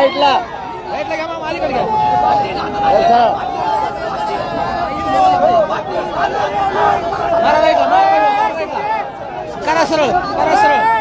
राईटला घ्या मग मालिकडे घ्या. मारा राईटला, मारा राईटला. करा सरळ, करा सरळ.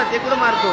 ना ते कुठं मारतो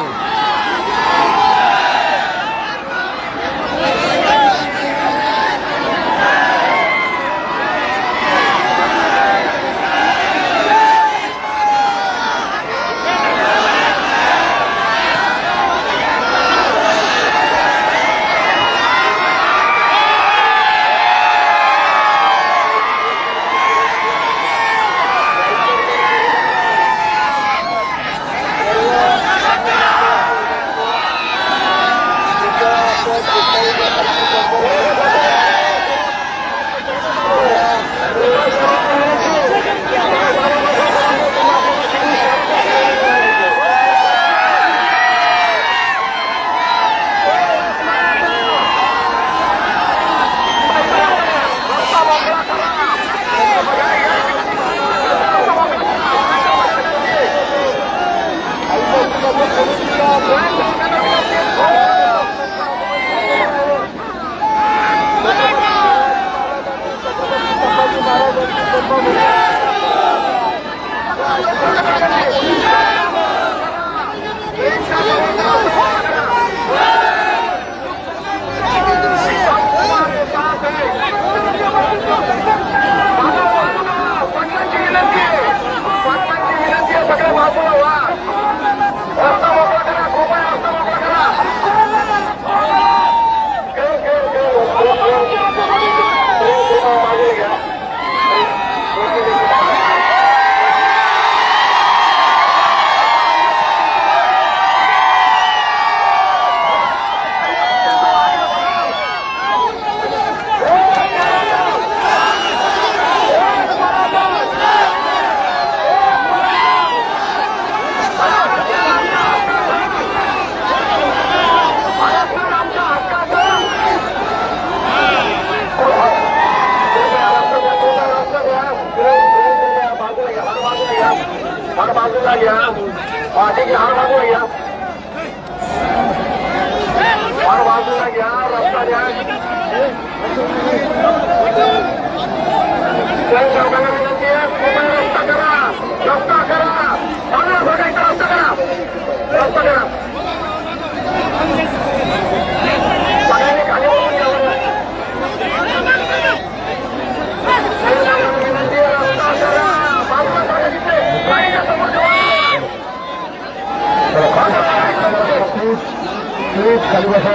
खाली बसा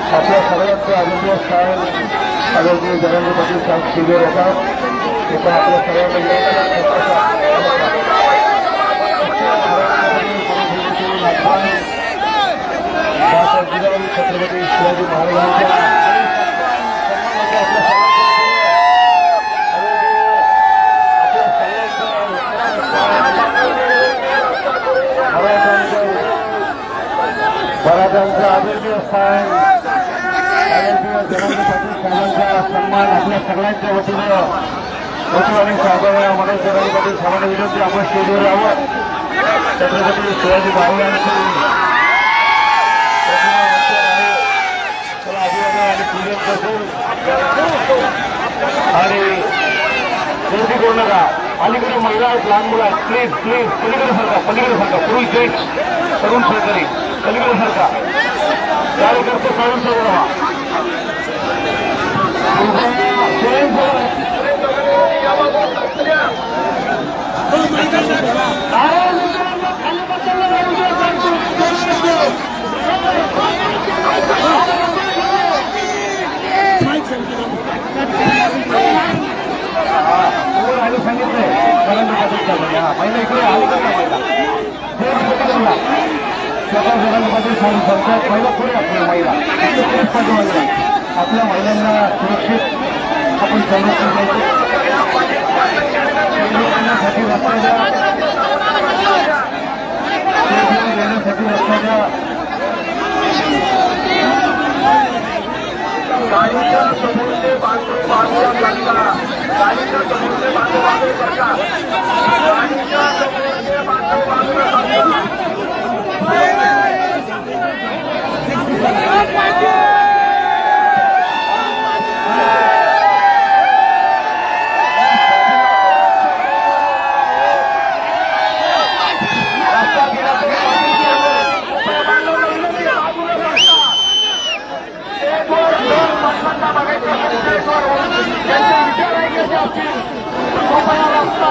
आपल्या सगळ्यांचं आरोग्य स्थान आरोग्य जनांसाठी शिबिर होतात तिथं आपल्या सगळ्यांना छत्रपती शिवाजी महाराजांच्या महाराजांचं आदरणीय स्थान आदरणीय जनांसाठी सर्वांचा सन्मान आपल्या सगळ्यांच्या वतीनं होतो आणि साधारण मनोज जनांसाठी सर्वांना विनंती आपण स्टेजवर यावं छत्रपती शिवाजी महाराजांची अभिवादन आणि पूजन करतो आणि गर्दी करू नका अलीकडे महिला आहेत लहान मुलं आहेत प्लीज प्लीज पलीकडे सरका पुरुष जेंट्स तरुण सहकारी पलीकडे सरका कार्यकर्ते काढून सोडवा सांगितलंय महिला इकडे आली का स्वतः जगांमध्ये संसद महिला पुढे आपल्या महिला आपल्या महिलांना सुरक्षित आपण संरक्षण देण्यासाठी रस्ता देण्यासाठी रस्ता द्या गाडीच्या समोरचे बाजूला लागता गाडीच्या समोरचे बाजूला गाडीच्या समोरचे बाजूला रस्ता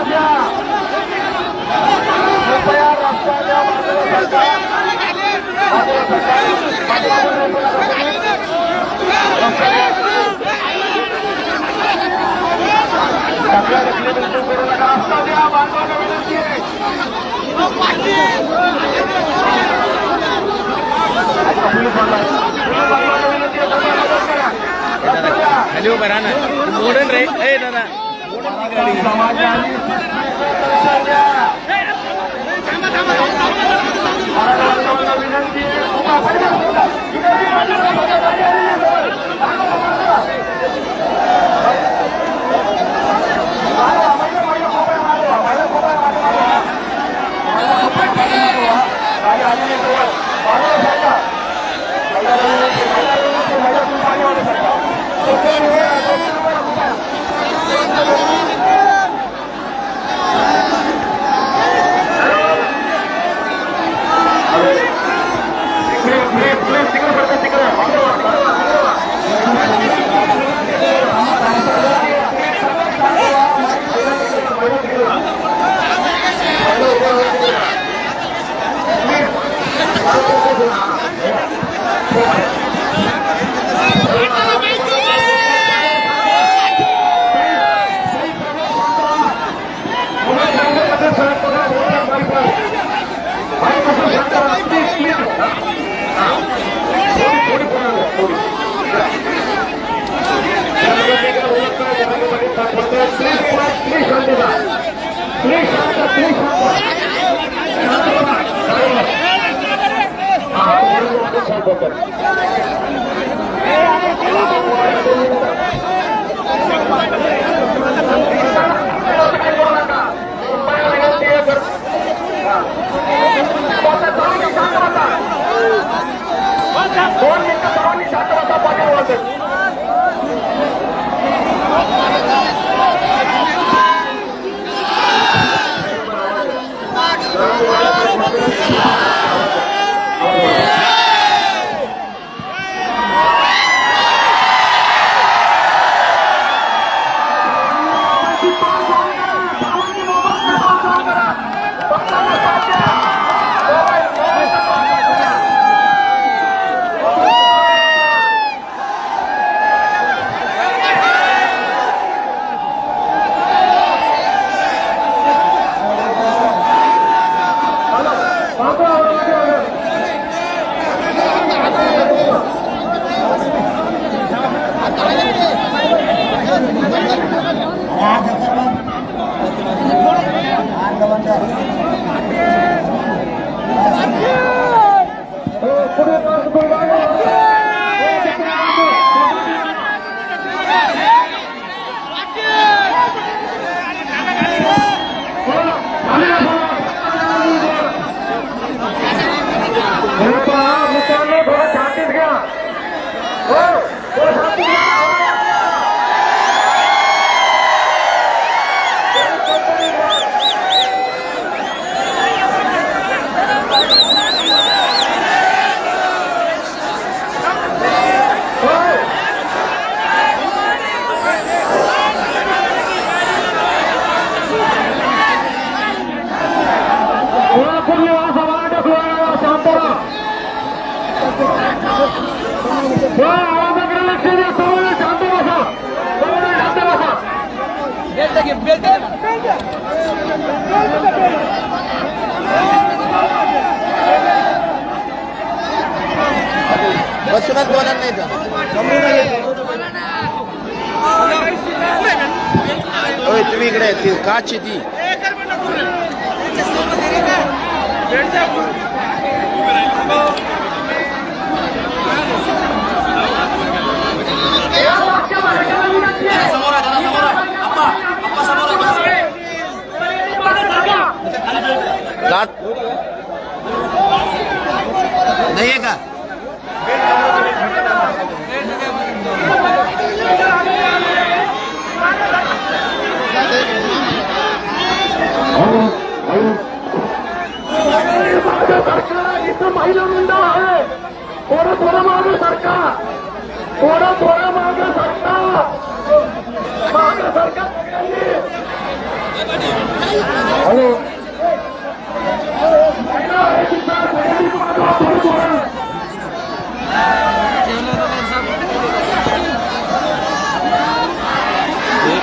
द्या. कृपया रस्त्याच्या बाजूला सरका. बाजूला सरका. करू नका. रस्ता द्या. बांधवांना विनंती आहे. खाली उभा राहा ना मोडन रे ए दादा विनंती बसूनच बोलत नाही का तुम्ही इकडे ती काची ती नहीं है का महिला मंडळ आहे थोडं मागे सरकार थोडं मागे सरकार हॅलो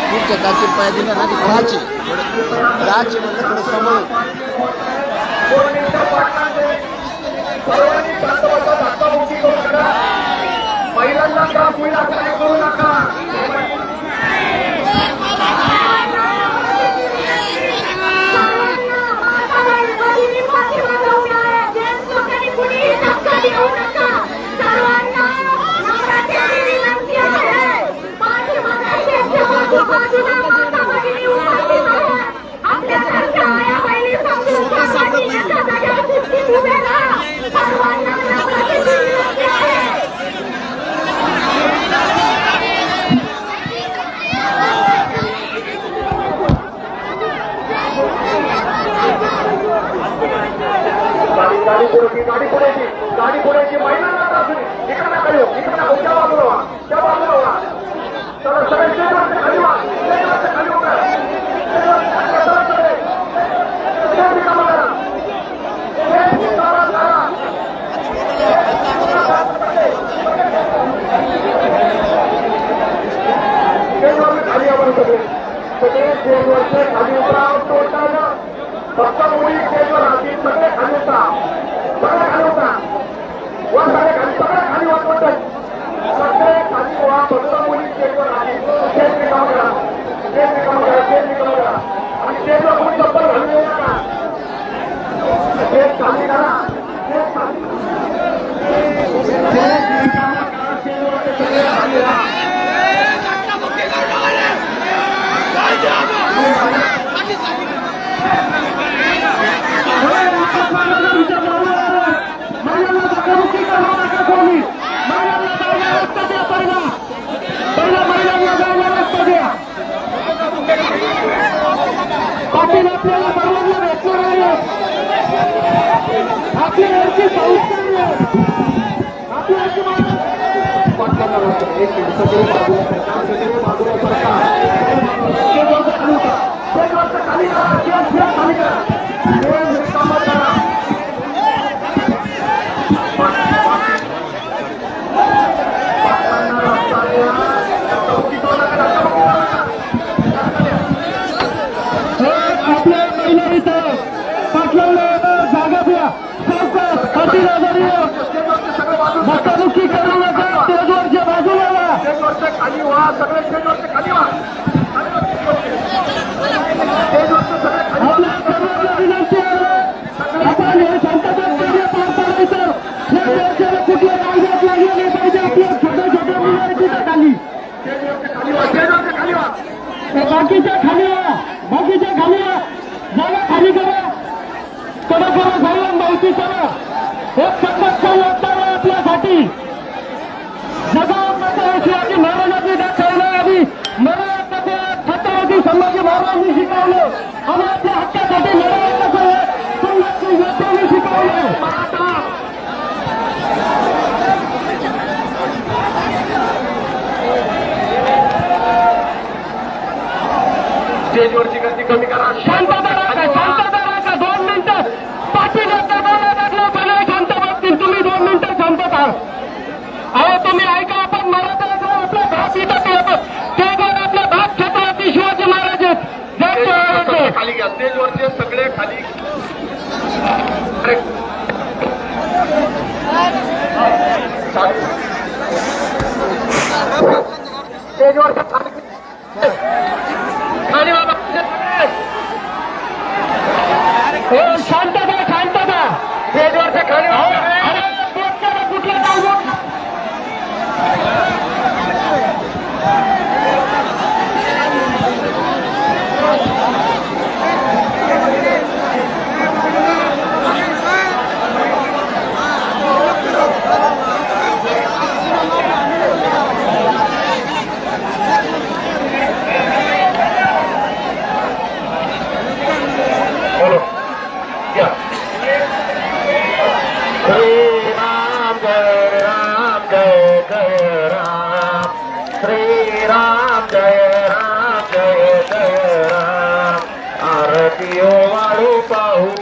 पुढच्या काचीत पाय दिला ना राहायचे म्हणलं थोडं समोर महिलांना का पुढाकार करू नका गाडी पुढे महिलांना इकडे नका येऊ इकडे नका त्या बाजूला व्हा त्या बाजूला व्हा चला सगळे स्टेजवरचे खाली व्हा स्टेजवरचे खाली उभे खाली आपण सगळे स्टेजवरचे खाली उतरा फक्त मुली स्टेजवर राहतील सगळे खाली उतरा सगळे खाली उतरा वर सगळे खाली सगळे खाली वर पडतात सगळे खाली वा फक्त मुली स्टेजवर राहतील स्टेज रिकाम करा स्टेज रिकाम करा स्टेज रिकाम करा आणि स्टेजवर कोणी चप्पल घालून येऊ नका स्टेज खाली करा स्टेज खाली पाटील आपल्याला सर्वांना भेटणार आहे आपल्या यांची संस्कार आपल्या धक्काबुक्की करू नका स्टेजवरच्या बाजूला स्टेजवरच्या खाली व्हा सगळे स्टेजवरच्या खाली व्हा आपल्या सर्वांना विनंती आहे आपण हे शांततेत पार पाडायचं या चर्चेला कुठल्या कायद्यात लागलं नाही पाहिजे आपल्या छोट्या छोट्या मुलं तिथं खाली स्टेजवरच्या खाली व्हा बाकीच्या खाली व्हा बाकीच्या खाली व्हा जागा खाली करा कडक करा सर्वांना माहिती करा एक संघर्ष योगदान आहे आपल्यासाठी जगामध्ये शिवाजी महाराजांनी दाखवलं आणि महाराष्ट्राच्या छत्रपती संभाजी महाराजांनी शिकवलं आणि आपल्या हक्कासाठी लढाई कसं आहे संघर्ष योद्ध्यांनी शिकवलं स्टेजवरची गर्दी कमी करा शांतता राखा 2 मिनिटं पाटील शांत बसतील तुम्ही 2 मिनिटं शांतता अहो तुम्ही ऐका आपण मराठा आपल्या भाग इथं स्टेजवर आपल्या भाग छत्रपती शिवाजी महाराज खाली घ्या स्टेजवरचे सगळे खाली स्टेजवरचे खाली बाबा शांतता शांतता स्टेजवरच्या खाली कुठल्या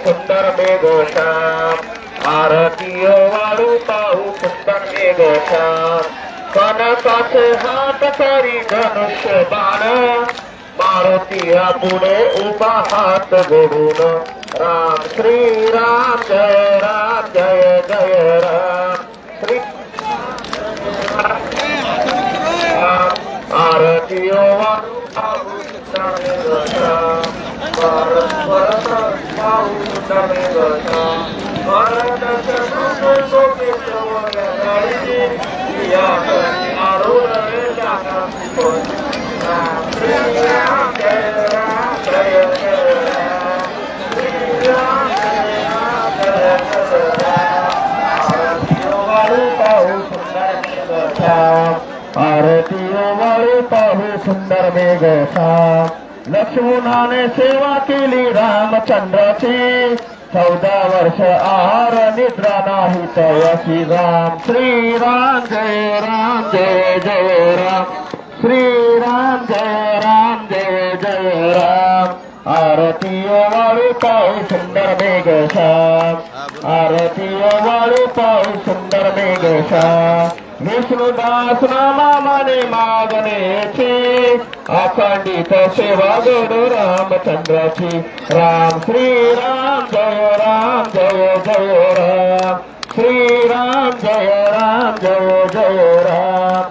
सुंदर मेघश्याम आरतीय वाळू पाहू सुंदर मेघश्याम कनकाचे हात करी धनुष्य बाण मारुतीया पुढे उभा हात जोडून राम श्री राम जय जय राम श्री आरती वाळू पाहू सुंदर मेघश्याम आरती वाळू पाहू सुंदर मेघश्याम लक्ष्मणाने सेवा केली रामचंद्राची 14 वर्ष आहार निद्रा नाही तयाची राम श्रीराम जय जय राम श्रीराम जय जय राम आरती वाळू पाहू सुंदर मेघश्याम आरती वाळू पाहू सुंदर मेघश्याम विष्णुदास नामाने मागण्याची अखंडित सेवा गड रामचंद्राची राम श्रीराम जय जय राम श्रीराम जय जय राम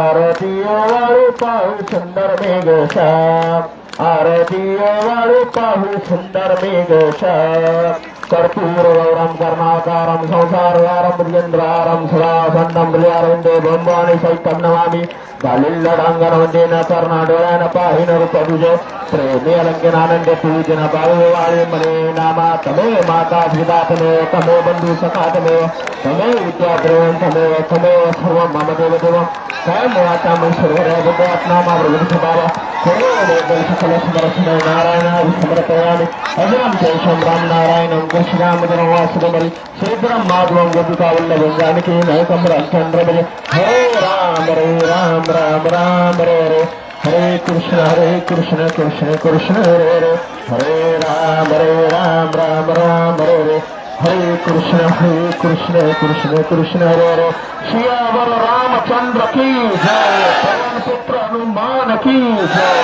आरती वाळू पाहू सुंदर मेघश्याम आरती वाळू पाहू सुंदर मेघश्याम कर्पूर गौरम कर्णाकारम संसारवारम भुजेंद्रारम सुरासन्नम प्रियारविंदे ब्रह्माणि सहितं नमामि गालिल्लडांगनवंदेन कर्णाडोळ्यान पाहिन रूप तुझे प्रेमे अलंकनानंदे पूजन बाळवाळे मने नामा तमे माता पिता तमे तमे बंधू सखा तमे तमे विद्याद्रवण तमे तमेव सर्व मम देवदेव काय मुळाचा महेश्वर भगवात्मा मावृगुरुष बाबा सकल समरसमय नारायण समर्पयामि अजरम जयशं राम नारायणं श्रीरामचंद्रं वासुदेवं श्रीधरं माधवं गोपिकावल्लभं जानकी नायकं रामचंद्रं हरे राम राम रे हरे कृष्ण कृष्ण रे हरे राम राम रे हरे कृष्ण रे सियावर रामचंद्र की जय पवन पुत्र हनुमान की जय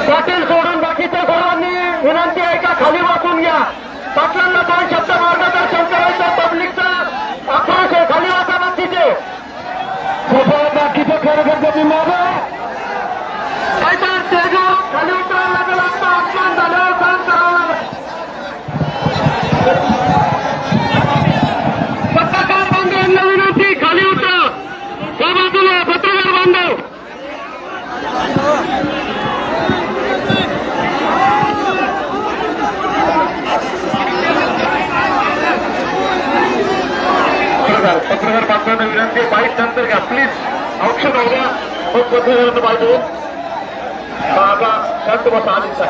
पाटील सोडून बाकीच्या सर्वांनी विनंती आहे का खाली वाचून घ्या पाटलांना 2 शब्द मार्गदर्शन करायचं पब्लिकचा आक्रोश आहे खाली वाचा बाकीचे बाकीचं खरं गणपती मागं काय तर स्टेजवर खाली उतरायला लागेल आता अपमान झाल्यावर सहन करावं लागेल पत्रकार बांधवांना विनंती खाली उतरा त्या बाजूला पत्रकार बांधव पत्रकार बांधवांना विनंती बाईट नंतर घ्या प्लीज औक्षण होऊ द्या मग पत्रकारांना पाहिजे बाबा शांत बसा आधीच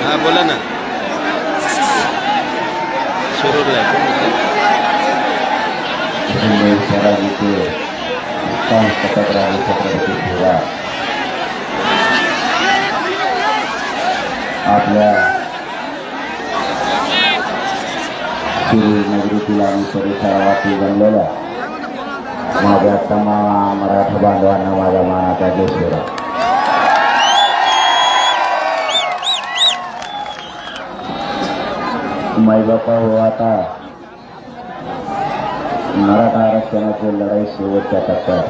हा बोला ना शिरूरला आहे आपल्या शिरूर नगरीतील आणि परिसरातील बनलेल्या माझ्या तमाम मराठा बांधवांना माझ्या मानाचा देशोरा. माईबापा हो, आता मराठा आरक्षणाची लढाई शेवटच्या टप्प्यात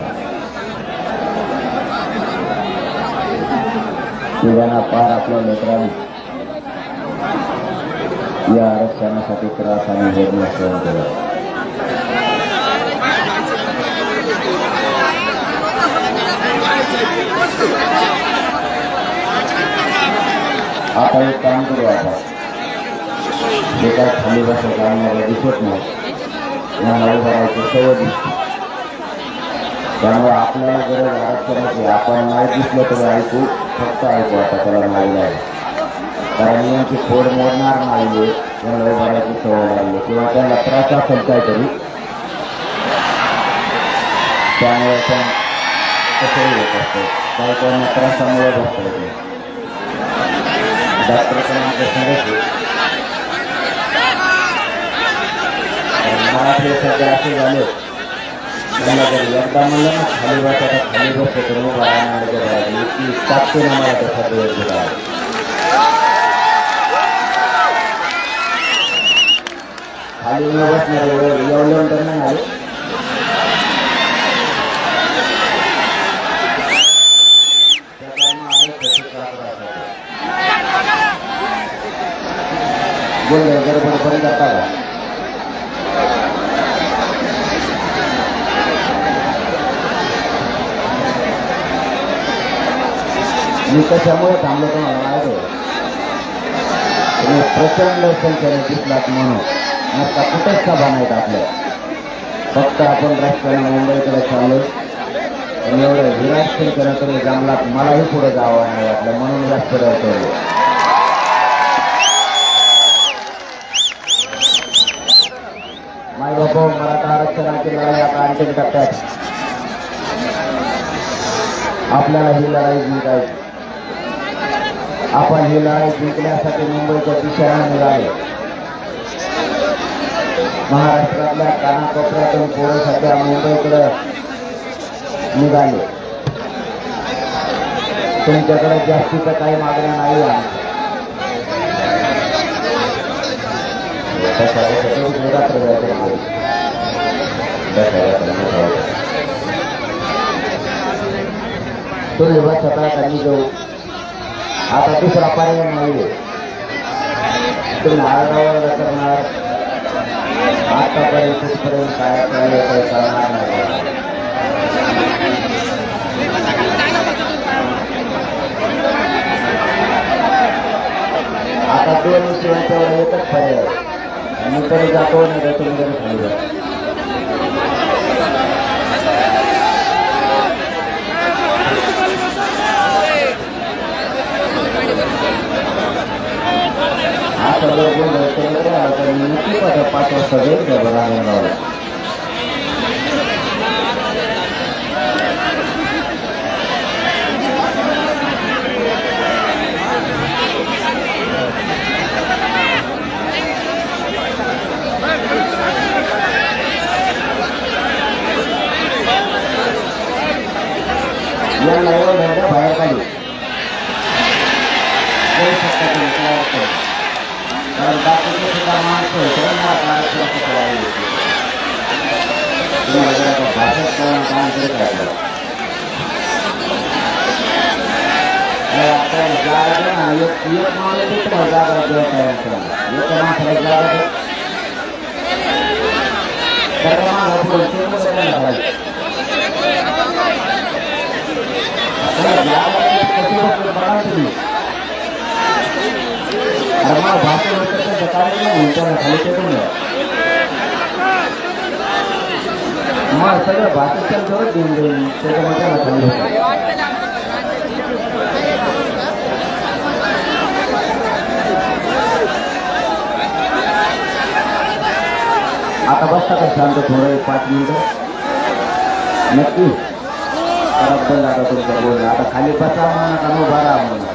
शिवाना पार आपल्या लेकरांनी या आरक्षणासाठी त्रास आणि वेदना सहन केला. आता एक काम करू आपण जे काय खाली बसत कामाला दिसत नाही यांना उभारायची सवय दिसते. त्यामुळे आपल्याला गरज आरक्षणाची. आपण नाही दिसलं तरी ऐकू, फक्त ऐकू. आता त्याला नाही लागेल कारण यांची फोड मोडणार नाही. त्यांना उभारायची सवय लागली किंवा त्यांना त्रास असेल काहीतरी, त्यामुळे पण कसंही होत असतं. काही त्यांना त्रासामुळे बसता येते. डॉक्टरचं माझं सांगायचं मराठी सध्या असे झाले त्यांना जर एकदा म्हणलं ना खाली बसायला खाली बसतो तर उभा राहणार इतकी टाकते ना मला त्यासाठी एक घेता. खाली न बसणार एवढं तर नाही आले. बोल गडबड बंद करता का? मी कशामुळे थांबलो तुम्हाला माहिती आहे. तुम्ही प्रचंड संख्येने दिसलात म्हणून नसता कुठेच सभा नाहीत आपल्या. फक्त आपण रस्त्याने मुंबईकडे चाललो आणि एवढं विराट संख्येनं तुम्ही जमलात. मलाही पुढे जावं नाही वाटलं म्हणून जास्त ठरवतो. मायबापा मराठा आरक्षणाची लढाई आता अंतिम टप्प्यात. आपल्याला ही लढाई जिंकायची. आपण ही लढाई जिंकण्यासाठी मुंबईच्या दिशेने निघाले. महाराष्ट्रातल्या कानाकोपऱ्यातून पोरं सध्या मुंबईकडे निघाले. तुमच्याकडे जास्तीचं काही मागण्या नाही आहे. तुम्ही बस स्वतः त्यांनी जाऊ. आता दुसरा पर्याय नाही. तुम्ही आरडाओरडा करणार. आतापर्यंत कुठपर्यंत काय चालले काही करणार नाही. आता दोन शिवायच्या वेळेला एकच पर्याय. मी तरी जातो नाही तर तुम्ही तरी खाली जा. आता जर गोंधळ आला तर मी नक्की 5 वाजता जाईल का बरं आनंदाला. यांना एवढं बाहेर काढू कारण बाकीचे सुद्धा माणसं भाषेत काम करत राहिलं. आता जागा द्या ना, एक मावळे ते तुम्हाला जागा द्या तयार करा. एका माणसाला जागा द्या. त्याला मागं पुढं ते कसं करायला पाहिजे? त्याला जागा कशी बघतो बघा तुम्ही. अरे मला भाषण होतं कार्यक्रम होईल त्याला खाली टेकून द्या. मग सगळं भाषण जवळ देऊन देईन त्याच्यामध्ये त्याला खाली होतं. आता बसता का शांत थोडं 5 मिनिटं नक्की बंद. आता तुमचं बोलणं आता खाली बसा म्हणा का उभा राहा म्हणा.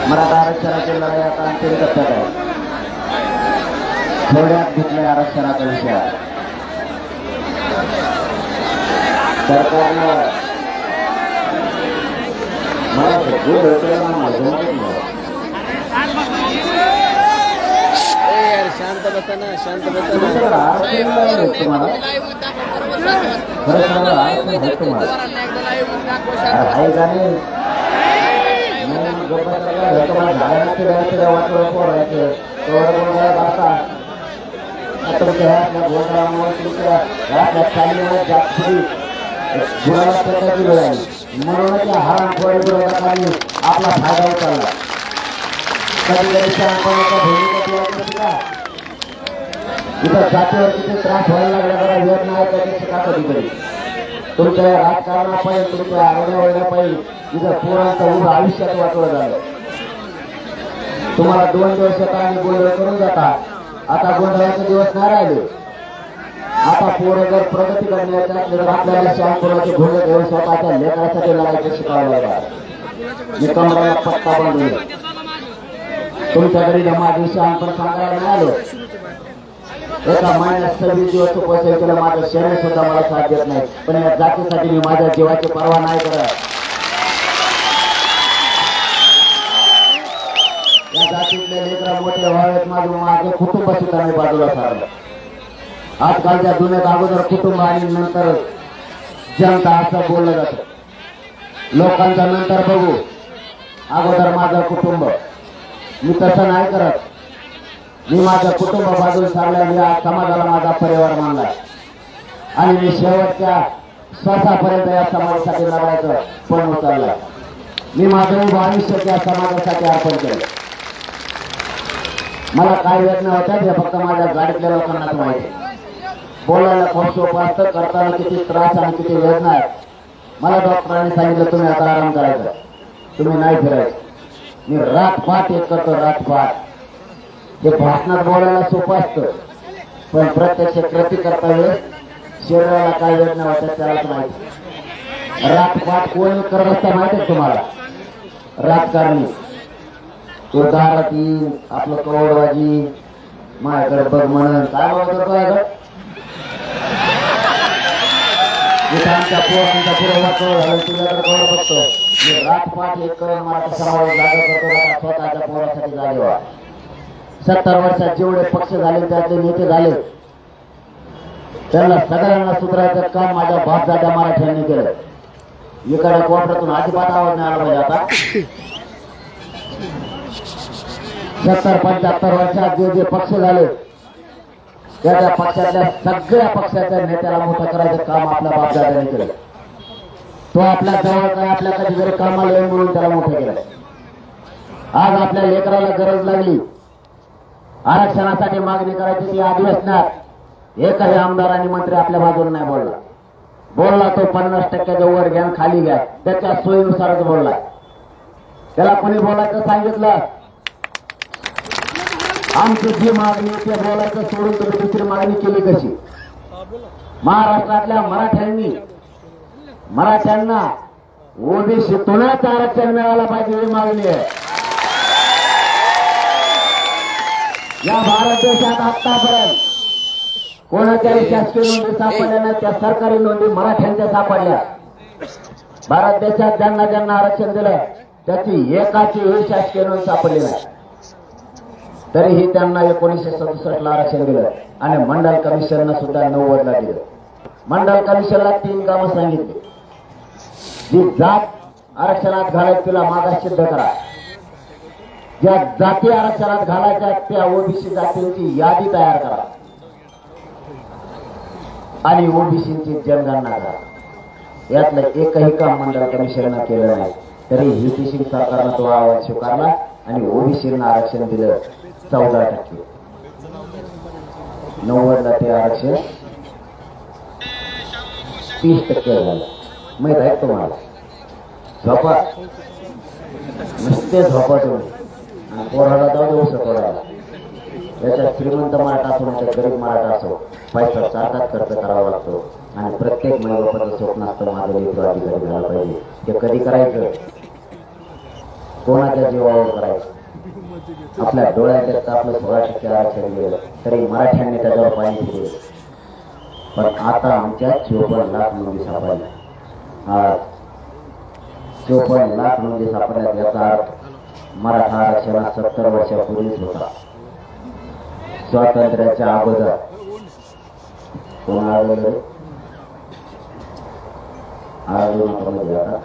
मराठा आरक्षणाची लढाई आता अंतिम टप्प्यात आहे. थोड्यात घेतलंय आरक्षणाचा विषय. सरकारनं मला खूप भेटलं ना माझं शांत बसा ना, शांत बसा ना. तुम्हाला खरं सांगा आरक्षण आहे तुम्हाला आहे का नाही? म्हणूनच आपला फायदा उचलला. कधी इथं जातीवर किती त्रास व्हायला लागला जरा वेळ नाही त्याची शिका कधीतरी. तुमच्या राजकारणापायी तुमच्या आवडण्यापायी इथं पोरांचं उभं आयुष्यात वाटवलं झालं. तुम्हाला 2 दिवस येता आणि गोंधळ करून जाता. आता गोंधळाचे दिवस नाही राहिले. आता पोरं जर प्रगती करण्यात तर आपल्याला शहाणपणाचे घोडे घेऊन स्वतःच्या लेकरासाठी लढायचं शिकावं लागणार. मी कमराला पत्ता बांधून तुमच्या घरी जमा दिवशी शहाणपण सांगायला नाही आलो. एका महिन्यात 26 दिवस पैसे केलं. माझं शरीर सुद्धा मला साथ देत नाही. पण या जातीसाठी मी माझ्या जीवाची पर्वा नाही करत. या जातीतले लेकरं मोठे व्हावेत माझं कुटुंब सुद्धा मी बाजूला सारलं. आजकालच्या दुनियेत अगोदर कुटुंब आणि नंतर जनता असं बोललं जातं. लोकांचा नंतर बघू, अगोदर माझं कुटुंब. मी तसं नाही करत. मी माझं कुटुंब बाजूला सारलं. मी आज समाजाला माझा परिवार मानलाय आणि मी शेवटच्या श्वासापर्यंत या समाजासाठी लढायचं पण उचललाय. मी माझं उभं आयुष्य त्या समाजासाठी अर्पण केलं. मला काय वेदना होत्या हे फक्त माझ्या गाडीतल्या लोकांनाच माहिती. बोलायला खूप सोपं असतं, करताना किती त्रास आणि किती वेदना आहेत. मला डॉक्टरांनी सांगितलं तुम्ही आता आराम करायचा, तुम्ही नाही फिरायचं. मी रातपाठ एक करतो, रातपाठ. हे भाषणात बोलायला सोपं असतं पण प्रत्यक्ष कृती करता वेळेस शरीराला काय वेदना होत्या त्यालाच माहिती. रातपाठ कोणी करत असता माहिती आहे तुम्हाला? राजकारणी. तो दारात येईल आपलं कवडबाजी माझ्याकडे बघ म्हणून काय बघतो. आमच्या पोरांचा पुरवठा तुझ्याकडे कवड बघतो. मी रातपाठ एक करून मला समाज जागा करतो. स्वतःच्या पोरासाठी जागे. 70 वर्षात जेवढे पक्ष झाले त्यातले नेते झाले त्यांना सगळ्यांना सुधारायचं काम माझ्या बापदादा मराठ्यांनी केलं. इकडे कोपऱ्यातून अजिबात आवाज नाही आला पाहिजे. आता 70-75 वर्षात जे पक्ष झाले त्या पक्षातल्या सगळ्या पक्षाच्या नेत्याला मोठं करायचं काम आपल्या बापदादाने केलं. तो आपल्या जवळ काय आपल्या कधी जरी कामाला येईल म्हणून त्याला मोठं केलं. आज आपल्या लेकराला गरज लागली आरक्षणासाठी मागणी करायची. ती अधिवेशनात एकही आमदार आणि मंत्री आपल्या बाजूने नाही बोलला. बोलला तो 50% वर घ्या खाली घ्या त्याच्या सोयीनुसारच बोलला. त्याला कोणी बोलायचं सांगितलं? आमची जी मागणी ते बोलायचं सोडून तुम्ही दुसरी मागणी केली कशी? महाराष्ट्रातल्या मराठ्यांना ओबीसीतूनच आरक्षण मिळायला पाहिजे ही मागणी आहे. या भारत देशात आतापर्यंत कोणाच्याही शासकीय नोंदी सापडल्या नाही. त्या सरकारी नोंदी मराठ्यांच्या सापडल्या. भारत देशात ज्यांना ज्यांना आरक्षण दिलं त्याची एकाचीही शासकीय नोंद सापडली नाही. तरीही त्यांना 1967 ला आरक्षण दिलं आणि मंडल कमिशननं सुद्धा 90 ला दिलं. मंडल कमिशनला 3 कामं सांगितली. जी जात आरक्षणात घालायचं तिला मागास सिद्ध करा. ज्या जाती आरक्षणात घालायच्या त्या ओबीसी जातींची यादी तयार करा आणि ओबीसीची जनगणना करा. यातलं एकही काम मंडळ कमिशननं केलं नाही, तरी युती सिंग सरकारनं तो अहवाल स्वीकारला आणि ओबीसींना आरक्षण दिलं 14%. 90ला ते आरक्षण 30% झालं. माहित आहे तुम्हाला? झोपा नुसते झोपा तुम्ही आणि पोराला जाऊ देऊ शकतो. याच्यात श्रीमंत मराठा असो म्हणजे गरीब मराठा असो, पैसा सारखाच खर्च करावा लागतो आणि प्रत्येक मैबापाचं स्वप्न असतं माझं लेकरू अधिकारी झाला पाहिजे. ते कधी करायचं? कोणाच्या जीवावर करायचं? आपल्या डोळ्यात आपलं 16% आरक्षण गेलं तरी मराठ्यांनी त्याच्यावर पाणी दिले. पण आता आमच्या 54 लाख नोंदी सापडल्या. 54 लाख नोंदी सापडल्यात. याचा अर्थ मराठा आरक्षण 70 वर्षापूर्वीच होता. स्वातंत्र्याच्या अगोदर कोण आढळलं? आढळून आता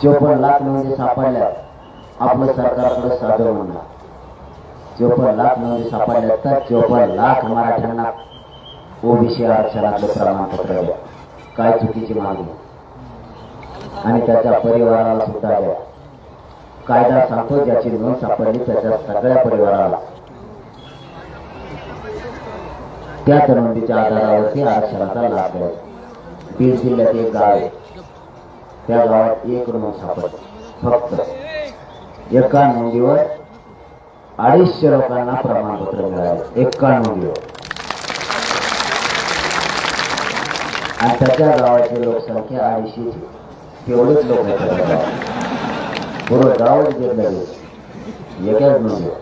54 लाख नोंदी सापडल्या. आपलं सरकारकडे साधं म्हणणार 54 लाख नोंदी सापडल्या तर 54 लाख मराठ्यांना ओबीसी आरक्षणातलं प्रमाणपत्र द्या. काय चुकीची मागणी? आणि त्याच्या परिवाराला सुद्धा द्या. कायदा सांगतो ज्याची नोंद सापडली त्याच्या सगळ्या परिवाराला त्याच नोंदीच्या आधारावरती आरक्षणाचा लाभ द्यायचा. बीड जिल्ह्यात एक गाव आहे, त्या गावात एक नोंद सापडली. फक्त एका नोंदीवर 250 लोकांना प्रमाणपत्र मिळाले. एका नोंदीवर. आणि त्याच्या गावाची लोकसंख्या 250. तेवढेच लोक आहेत. पूर्ण गावच घेतलं गेलं एकाच नोंदीवर.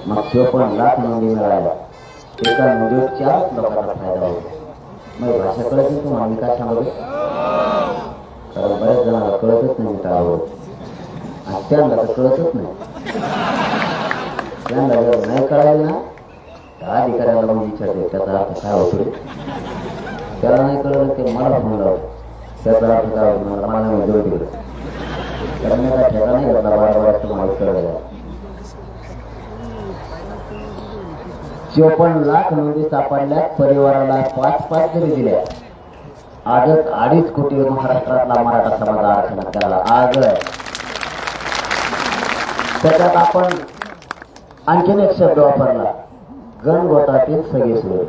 मग 54 लाख नोंदी मिळाल्या. एका नोंदीवर 4 लोकांना फायदा होतो. मग भाषा कळत नाही तुम्हाला? मी काय सांगतो? कारण बऱ्याच जणांना कळतच नाही. मी काय आहोत आणि त्यांना तर कळतच नाही. त्यांना जर नाही कळायला ना त्या अधिकाऱ्याला मग विचारते त्याचा अर्थ काय होतो. त्याला नाही कळलं ते मला फोन लावतो. त्याचा अर्थ काय होतो? मला नाही जोड दिलं. कारण मी काय ठेका नाही घेतला. बारा तुम्हाला कळलं. 54 लाख नोंदी सापडल्या. परिवाराला 5-5 जरी दिल्या. आजच 2.5 कोटी महाराष्ट्रातला मराठा समाज आरक्षणात त्याला आज. त्याच्यात आपण आणखीन एक शब्द वापरला, गणगोतातील सगळे सोय.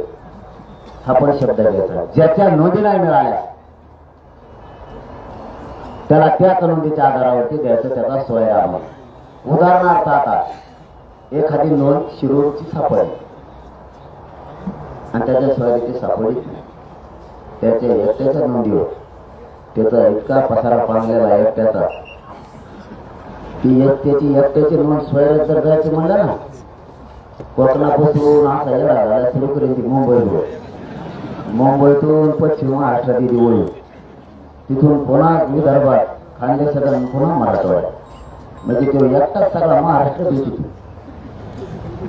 हा पण शब्द घ्यायचा. ज्याच्या नोंदी नाही मिळाल्या त्याला त्याच नोंदीच्या आधारावरती द्यायचं त्याचा सोयराम. उदाहरणार्थ आता एखादी नोंद शिरूरची सापडली आणि त्याच्या सोयरीची सापडली त्याच्या एकट्याच्या नोंदीवर त्याचा इतका पसारा पांगलेला एकट्याचा. ती एकट्याची नोंद सोयऱ्यात जर जायची म्हणलं ना, कोकणापासून असा येडा झाला सुरू करेल ती मुंबईतून पश्चिम महाराष्ट्रात दिवळी, तिथून पुन्हा विदर्भात खानदेशात पुन्हा मराठवाड्यात. म्हणजे तो एकटाच सगळा महाराष्ट्र दिसतो.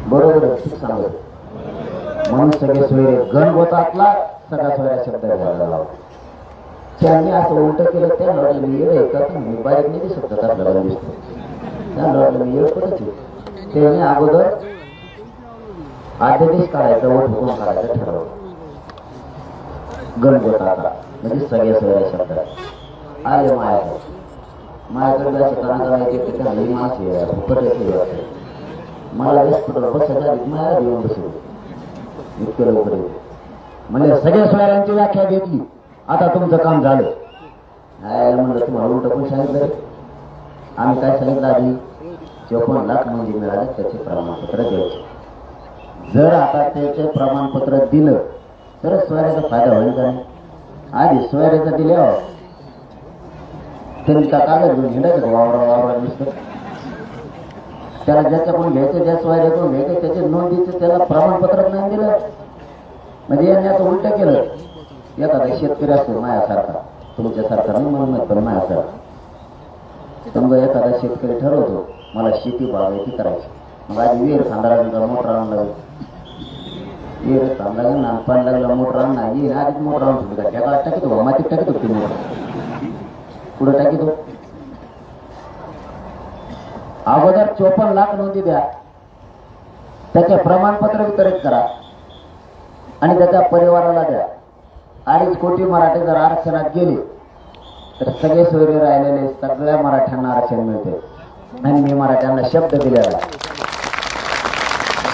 बरोबर सांगत. म्हणून सगळे सोयरे गणगोतातला सगळा सोयरा शब्द घ्यायला. त्यांनी असं उलट केलं. त्यांना वाटलं मी येडं ऐकत मी बारीक नाही दिसत आपल्याला दिसतो. त्यांना वाटलं मी येड पडत. त्याने अगोदर आदेश काढायचा वोट हुकूम काढायचं ठरवलं. गणगोताचा म्हणजे सगळ्या सोयऱ्या शब्द आले माझ्याकडे असे कानाचा माहिती की त्यांना ही माणसे आहे मला बसायच्या माया येऊन बसलो इतकं लवकर. म्हणजे सगळ्या सोयऱ्यांची व्याख्या घेतली. आता तुमचं काम झालं. म्हणलं तुम्हाला उलट पण सांगितलं. आम्ही काय सांगितलं आधी 54 लाख नोंदी मिळाले त्याचे प्रमाणपत्र द्यायचे. जर आता त्याचे प्रमाणपत्र दिलं तर सोयऱ्याचा फायदा होईल का नाही? आधी सोयऱ्याचा दिल्यावर त्यांनी का कागद घेऊन हिंडायचं वावरा दिसतं. त्याला ज्याच्याकडून घ्यायचं ज्या सोयऱ्याकडून घ्यायचं त्याच्या नोंदीचं त्याला प्रमाणपत्र नाही दिलं म्हणजे यांनी असं उलट केलं. एखादा शेतकरी असतो माझ्यासारखा, तुमच्यासारखा नाही म्हणून पण माझ्यासारखा. समजा एखादा शेतकरी ठरवतो मला शेती बागायती करायची. मग आधी विहीर खांदारांचा मोटर आणला ये चांगला लागेल ना पाणी लागला मोटर आण ना ये आधीच मोटर आणून ठेवली का त्या टाकीतो मातीत टाकीतो ती मोटर पुढे टाकीतो अगोदर 54 लाख नोंदी द्या त्याचे प्रमाणपत्र वितरित करा आणि त्याच्या परिवाराला द्या 2.5 कोटी मराठी जर आरक्षणात गेले तर सगळे सोयरे राहिलेले सगळ्या मराठ्यांना आरक्षण मिळते आणि मी मराठ्यांना शब्द दिलेला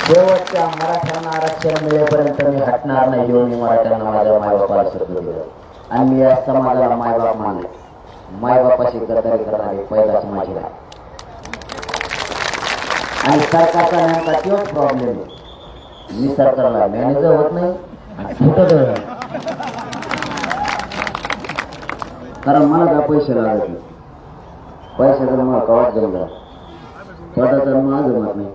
शेवटच्या मराठ्यांना आरक्षण मिळेपर्यंत मी हटणार नाही जेव्हा मी मराठ्यांना माझ्या मायबापाला शब्द दिला आणि मी या समाजाला मायबाप मानले मायबापाशी गद्दारी करणारे पहिलाच माझी नाही आणि सरकारचा नेमका तोच प्रॉब्लेम आहे मी सरकारला मॅनेजर होत नाही आणि फुटत कारण मला काय पैसे लागत नाही पैशाचा मला कवाच जमला स्वतःचा मला जमत नाही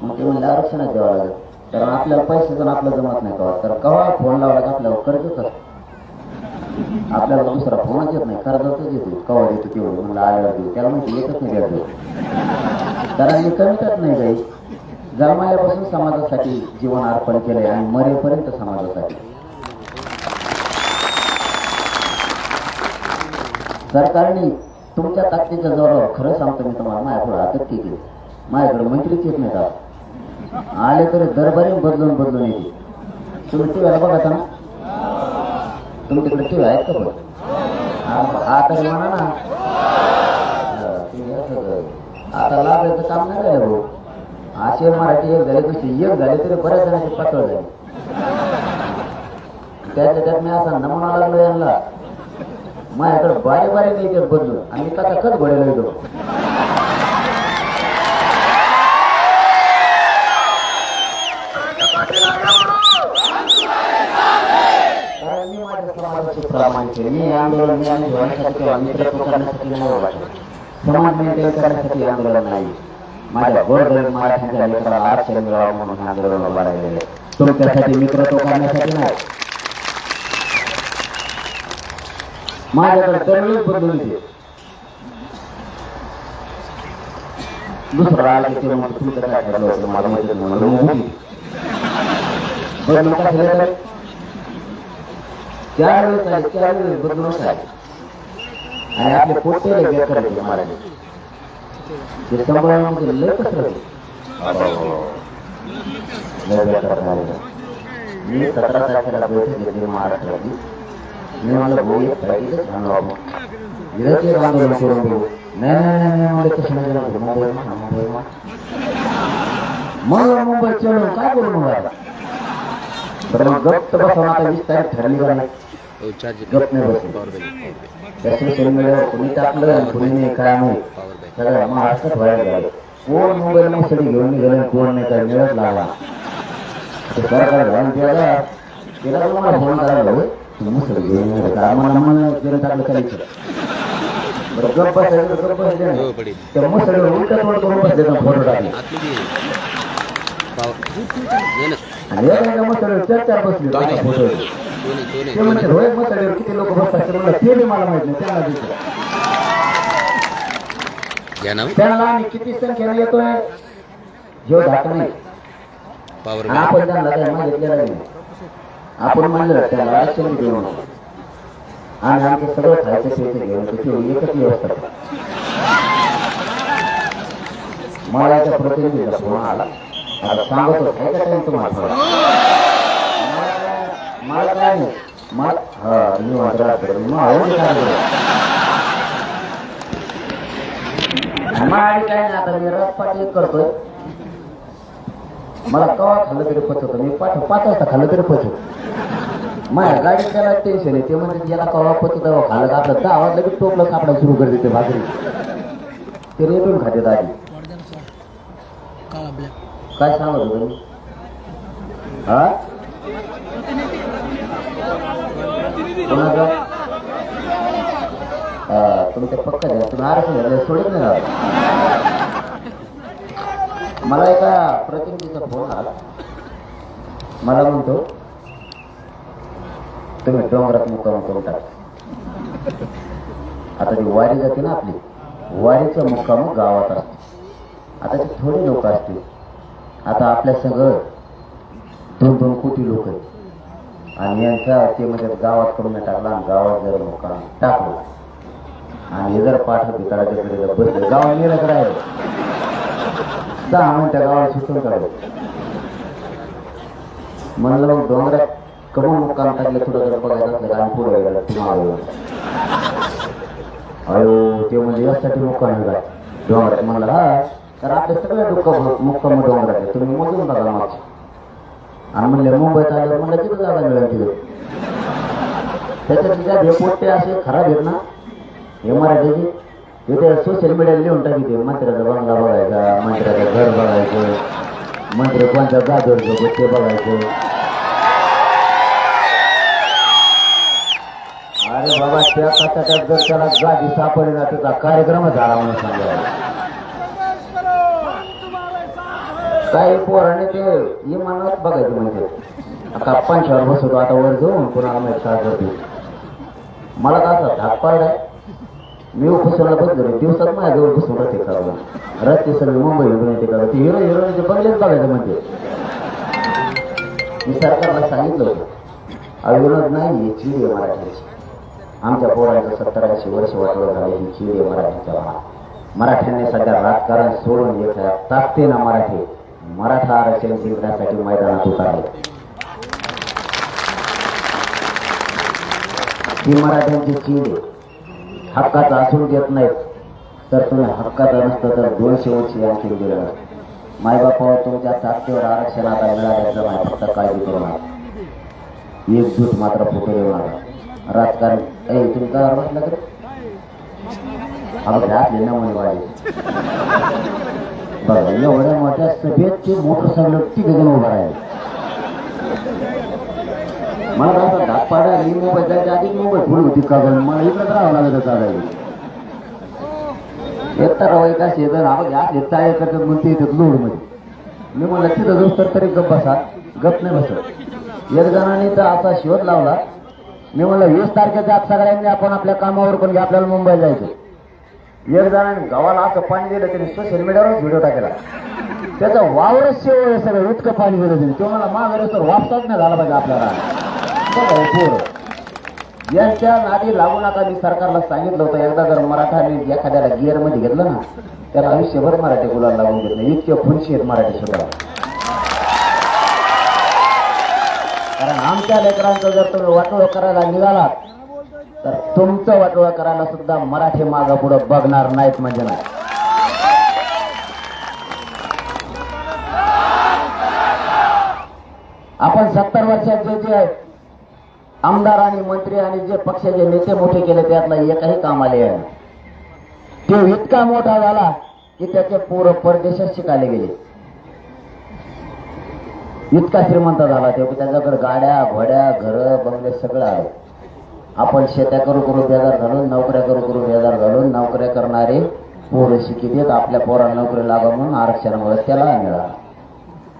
मग ते म्हणजे आरक्षणात द्यावं लागेल कारण आपल्याला पैशाचं आपलं जमत नाही कवा तर कवा फोन लावला की आपल्याला कर्ज येतात आपल्याला दुसरा फोनच येत नाही कर्जातच येते कवा येतो तेवढं मला आल्यावर देऊ त्याला म्हणजे येतच नाही द्यायचं कारण मी कमीतच नाही काही जन्माल्यापासून समाजासाठी जीवन अर्पण केलंय आणि मरेपर्यंत समाजासाठी सरकारने तुमच्या ताकदीच्या जोरावर खरं सांगतो मी तुम्हाला माझ्याकडे अटक केली माझ्याकडे मंत्रीच येत नाही का आले तरी दरबारी बदलून येते तुम्ही टी व्हीला बघा ना तुम्ही तिकडे टी व्ही आहेत का बघ आता म्हणा ना आता लागायचं काम नाही काय भाऊ असे मराठी एक झाले तशी एक झाले तरी बऱ्याच जणांची पातळ झाली त्यात मी असा नमुना लागलो यांना माझ्याकडे बारीक नाही बदलून आणि कसा खत घोड्याला येतो कारण मी माझ्या समाजाची प्रामाणिक आहे मी आंदोलन ठेवण्यासाठी किंवा नेतृत्व करण्यासाठी नाही वाटत समाज मेंटेन करण्यासाठी आंदोलन नाही माझ्या गोरगरीब मराठ्यांच्या लेकराला आरक्षण मिळावं म्हणून आंदोलन उभा राहिलेले तुमच्यासाठी मित्रत्व करण्यासाठी नाही माझ्याकडे दरवेळेस बदलून येते दुसरं आला की म्हणून तुमचं काय ठरलं होतं मला माहिती म्हणून बदलून काय झालं तर 4 वेळेस आले 4 वेळेस बदलूनच आले आणि आपले पोटे व्यक्त करायचे महाराज ते सांभाळण्यामध्ये लय कसं मी 17 तारखेला बैठक घेतली महाराष्ट्राची मी मला भाऊ एक पाहिजे सांगा विरोधी आंदोलन करून देऊ नाही मला कसं नाही मुंबई चढून काय करू मग आता बरं मग गप्प बसवून आता 20 तारीख ठरली का नाही गप्प नाही बसली त्या सोशल मीडियावर कुणी टाकलं आणि कुणी नाही काय नाही सगळं महाराष्ट्रात व्हायला झालं कोण मुंबईला मग सगळी घेऊन निघाले कोण नाही काय मिळत लागला सरकार घालून तिला मला फोन करायला मुसळी घेऊन मला गेलं टाकलं करायचं बरं गप्प बसायचं त्या मुसळीवर उलट तोड करून बसले फोटो टाकले आणि एका मुसळीवर 4 बसले फोटो ते म्हणजे रोहित मुसळीवर किती लोक बसतात ते बी मला माहित नाही त्यांना आम्ही किती संख्येने येतोय जेव धाका नाही आपण त्यांना काही मागितलेलं नाही आपण म्हणलं त्याला आरक्षण घेऊन आणि आमचं सगळं खायचं पैसे घेऊन त्याची एकच व्यवस्था मला याच्या प्रतिनिधीला फोन आला आता सांगतो काय का टाइम तुम्हाला मला काय नाही मला मी मात्र काय नाही आता मी रसपाटी करतोय मला कवा खाल्लं तरी पचवतो मी 5 वाजता खाल्लं तरी पचवतो माझ्या गाडीत त्याला टेन्शन आहे ते म्हणजे ज्याला कवा पचत खाल्लं का आपलं 10 वाजलं की टोपलं कापडा सुरू करते ते भाकरी ते रेटून खाते आधी काय सांगत होतो मी हा तुमच्या पक्का द्या तुम्ही आरक्षण झालं सोडत नाही मला एका प्रतिनिधीचा फोन आला मला म्हणतो तुम्ही डोंगरात मुक्काम करून टाका आता ती वारी जाते ना आपली वारीचा मुक्काम गावात असतो आता ते थोडे लोक असतील आता आपल्या सगळं 2-2 कोटी लोक आहेत आणि यांचा ते म्हणजे गावात करून टाकला आणि गावात जर मुक्काम टाकलो आणि हे जर पाठ भिकाडाच्याकडे बसले गावात गेलं राहिलं 10 मिनिटं गावाला सुटून काढलं म्हणलं मग डोंगरात कमून मुक्काम टाकले थोडं जर बघायचं असलं आणि पुढे गेलं तुम्हाला अयो ते म्हणजे यासाठी मुक्काम निघाला डोंगरात म्हणलं हा तर आपले सगळे दुःख मुक्काम डोंगरात आहे तुम्ही मोजून बघा मागचे आणि म्हणले मुंबईत आल्यावर म्हणलं तिथं जागा मिळेल तिथे त्याच्यात तिच्या भेपोटे असे खराब आहेत ना हे मराठीची तिथे सोशल मीडियाला लिहून टाकी ते मंत्र्याचा बंगला बघायचा मंत्र्याचं घर बघायचं मंत्री कोणत्या गाजवचं ते बघायचं अरे बाबा त्या कचाट्यात जर त्याला गादी सापडली ना त्याचा कार्यक्रमच झाला म्हणून सांगायला काही पोराने ते इमानात बघायचं म्हणजे आता पंचावर बसवतो आता वर जाऊन कुणाला माहिती साजरते मला तर असा धाक पाडलाय मी उपसरला बसलो दिवसात माझ्याजवळ बसून राहते काढून रात्री सगळे मुंबई घेऊन येते काढून ते हिरोचे बंगलेच बघायचं म्हणजे मी सरकारला सांगितलं होतं विनोद नाही ही चिडी आहे मराठीची आमच्या पोरांचं 70-80 वर्ष वाटलं झाले ही चिडी आहे मराठीच्या मराठ्यांनी सध्या राजकारण सोडून येत ताकते ना मराठा आरक्षण जिंकण्यासाठी मैदानात उतरले ही मराठ्यांची चिडी हक्काचं असून देत नाहीत तर तुम्ही हक्काचं नसतं तर 200 वर्ष आणखी दिलं नसतं मायबापावर तुमच्या ताकदीवर आरक्षण आता मिळाल्याचं नाही फक्त काळजी करू नका एकजूट मात्र फुटू देऊ नका राजकारण तुम्ही काय बसला तर अगदी घातले नमुने वाढले बघा एवढ्या मोठ्या सभेत ते मोटरसायकल तिघजण उभं राहिले मला असं धाक पाडा मी मुंबईत जायच्या आधी मुंबई फुल होती का मला इकडंच राहावं लागत चालायला एक तर रवाई का शेजार आपण घ्या चाळे करतात म्हणते येतात लोडमध्ये मी म्हणलं तिथं जाऊ तरी गप बसा गप नाही बसत एक जणांनी तर असा शोध लावला मी म्हणलं 20 तारखेच्या आत सगळ्यांनी आपण आपल्या कामावर पण घ्या आपल्याला मुंबईला जायचं एक जणांनी गावाला असं पाणी दिलं त्यांनी सोशल मीडियावरच व्हिडिओ टाकला त्याचा वावरच शेव सगळं इतकं पाणी दिलं त्यांनी तो मला माघारी तर वापसाच नाही झाला पाहिजे आपल्याला यांच्या नादी लागू नका मी सरकारला सांगितलं होतं एकदा जर मराठाने एखाद्याला गिअर मध्ये घेतलं ना त्याला आयुष्यभर मराठी गुलाल लागून घेतलं इतके खुनशी आहेत मराठी सुद्धा कारण आमच्या लेकरांचं जर तुम्ही वाटोळं करायला निघालात तर तुमचं वाटोळं करायला सुद्धा मराठी मागं पुढं बघणार नाहीत म्हणजे नाही आपण 70 वर्षाचे जे आहेत आमदार आणि मंत्री आणि जे पक्षाचे नेते मोठे केले त्यातला एकही काम आले आहे ते इतका मोठा झाला की त्याचे पूर्ण परदेशात शिकायला गेले इतका श्रीमंत झाला ते त्याच्याकडे गाड्या घोड्या घर बंगले सगळं आलं आपण शेत्या करू बेजार घालून नोकऱ्या करू बेजार घालून नोकऱ्या करणारे पोरं शिकित येत आपल्या पोरांना नोकरी लागा म्हणून आरक्षणामुळे त्याला मिळाला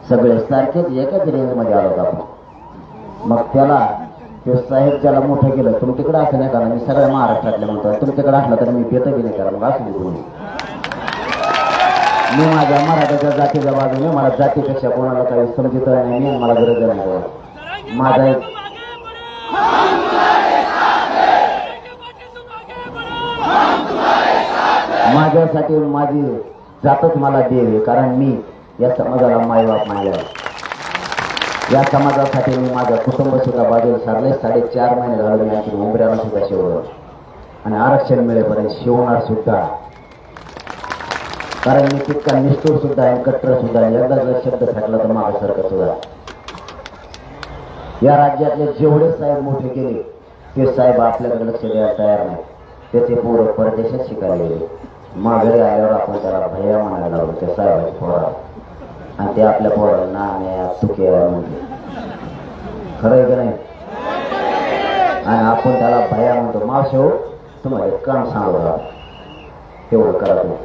सगळे सारखेच एकाच रेंजमध्ये आलो आपण मग त्याला ते साहेब ज्याला मोठं केलं तुम्ही तिकडे असं नाही करा मी सगळ्या महाराष्ट्रातल्या म्हणतो तुम्ही तिकडे असला तर मी बेत बी नाही करा मग असं तुम्ही मी माझ्या मराठ्याच्या जातीच्या बाजूने मला जातीपेक्षा कोणाला काही समजत नाही मला गरज नाही माझा एक माझ्यासाठी माझी जातच मला देव कारण मी या समाजाला मायबाप मानला या समाजासाठी मी माझं कुटुंब सुद्धा बाजूला सारले 4.5 महिने झाले मी आणखी उंबऱ्याला सुद्धा शिवलं आणि आरक्षण मिळेपर्यंत शिवणार सुद्धा कारण मी तितका निष्ठूर सुद्धा आहे कट्टर सुद्धा एकदा जर शब्द फाटला तर माझ्यासारखं सुद्धा या राज्यातले जेवढे साहेब मोठे केले ते साहेब आपल्याकडे लक्ष द्यायला तयार नाही त्याचे पोरं परदेशात शिकायला गेले माघारी आल्यावर आपण त्याला भैया म्हणायला लागलो त्या साहेबाची पोरा आणि ते आपल्या पोराला नाण्या चुक्या म्हणजे खरं आहे की नाही आणि आपण त्याला भैया म्हणतो मावशी हो तुम्हाला काम सांगू तेवढं करा तुम्ही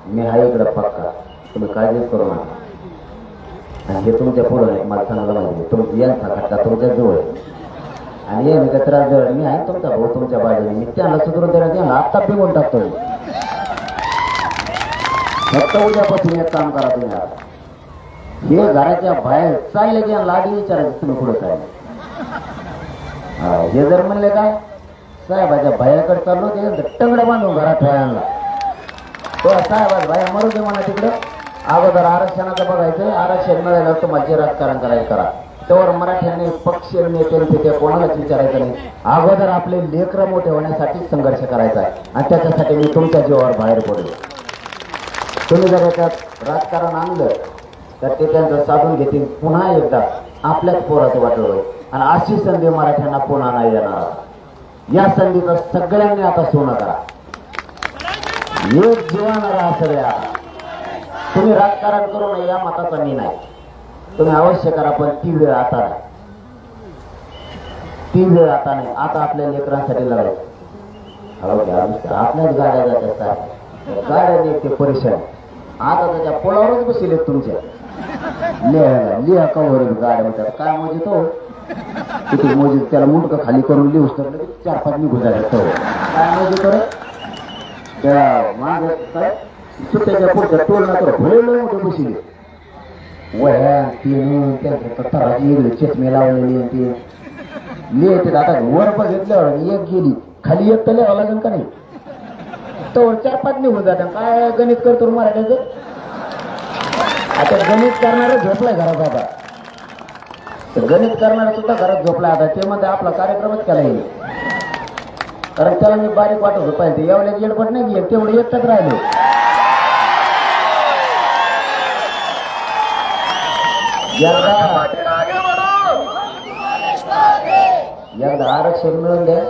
मी हा इकडं पक्का तुम्ही काळजीच करू नका आणि हे तुमच्या पुढं नाही मला चांगलं माहिती तुमची यांचा खटका तुमच्या जवळ आणि हे मी त्रास जवळ मी आहे तुमचा भाऊ तुमच्या बाजूने मी त्यांना सुधारून द्यायला आत्ता पिकून टाकतो फक्त उद्यापासून एक काम करा तुम्ही आता हे घराच्या बाहेर चालले की लाडी विचारायचं तुम्ही पुढे काय हे जर म्हणले का साहेबाच्या बायाकडे चाललो ते टंगडं बांधून घरात ठेवायला तो साहेबाज बाया मरू दे म्हणा तिकडं अगोदर आरक्षणाचं बघायचं आरक्षण मिळालं तर माझे राजकारण करायचं करा त्यावर मराठ्यांनी पक्ष नेते ते कोणालाच विचारायचं नाही अगोदर आपले लेकरं मोठे होण्यासाठी संघर्ष करायचा आहे आणि त्याच्यासाठी मी तुमच्या जीवावर बाहेर पडलो तुम्ही जर याच्यात राजकारण आणलं तर ते त्यांचं साधून घेतील पुन्हा एकदा आपल्याच पोराचं वाटलं होईल आणि अशी संधी मराठ्यांना पुन्हा नाही येणार या संधीचं सगळ्यांनी आता सोनं करा एक जीवानारा असं या तुम्ही राजकारण करू नये या मताचा मी नाही तुम्ही अवश्य करा पण ती वेळ आता नाही ती वेळ आता नाही आता आपल्या लेकरांसाठी लढायचं आपल्याच गाड्या जात असतात गाड्या ते परेशान आता त्याच्या पोलावरच बसले तुमच्या लिहा कवर गाड्या म्हणतात काय मोजी तो किती मोजी त्याला मुंडकं खाली करून लिहूस तर 4-5 निघून जायचं तो काय मोजी कर त्या माग काय सुट्ट्याच्या पुढच्या टोल ना तर भले मोठे बसले वह्या तीन त्यांच्या तराची वेगळी चष्मे लावलेली ते लिहायचे आता वर बघितल्यावर एक गेली खाली एक तर लिहावं लागेल का नाही तर 4-5 निघून जातात काय गणित करतो मराठ्याचं आता गणित करणारा झोपलाय घरात आता तर गणित करणारा सुद्धा घरात झोपलाय आता ते मध्ये आपला कार्यक्रमच केला येईल कारण त्याला मी बारीक वाटत होतो पाहिजे एवढ्या जेडपट नाही गेले तेवढे एकटाच राहिले एकदा आरक्षण मिळून द्या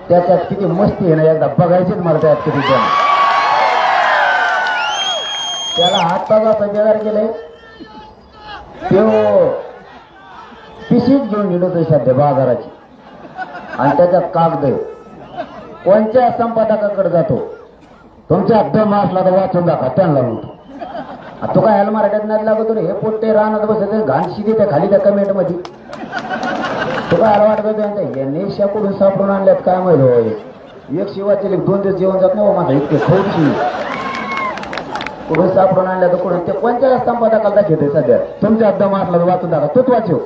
त्याच्यात किती मस्ती आहे ना एकदा बघायचीच मला त्यात किती जण त्याला हात पाजाचा बेगार केले तो पिशीच घेऊन गेलो सध्या बाजाराची आणि त्याच्यात कागद कोणत्या संपादकाकडे जातो तुमच्या दम असला तर वाचून दाखवा त्यांना म्हणतो तो काय ह्याला मराठ्यात नाही लागतो रे हे पोट्टे राहणार बसत घाण शिदी त्या खाली त्या कमेंट मध्ये तो काय ह्याला वाटत होतं यांनी कुठून सापडून आणल्यात काय माहिती होय एक शिवाचे 2 दिवस जेवण जात नाही माझा इतके थोडीशी कुठून सापडून आणल्या तर कुठून ते कोणत्या संपादकाला दाखवते सध्या तुमच्या दम असला तर वाचून दाखवा तोच वाचव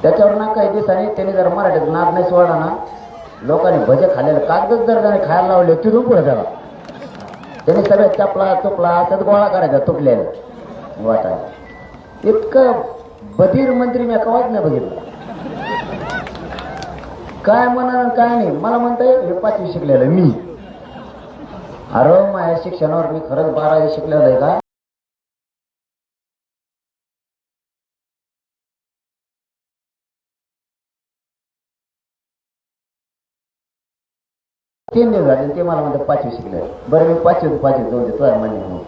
त्याच्यावर ना काही दिवसांनी त्यांनी जर मराठीत नाद नाही सोडला ना लोकांनी भजे खाल्लेले कागदच जर त्याने खायला लावले तिथून पुढे त्याला त्यांनी सगळ्या चपला चुपला असंच गोळा करायचा तुपल्याला वाटायला इतकं बधीर मंत्री मी कवाच नाही बघितलं काय म्हणा काय नाही मला म्हणताय हे 5वी शिकलेलं मी अरे माझ्या शिक्षणावर मी खरंच 12वी शिकलेलं आहे का तीन दिवस झाले ते मला म्हणतात 5वी शिकले बरं मी 5वी 2 तुझ्या मान्य म्हणून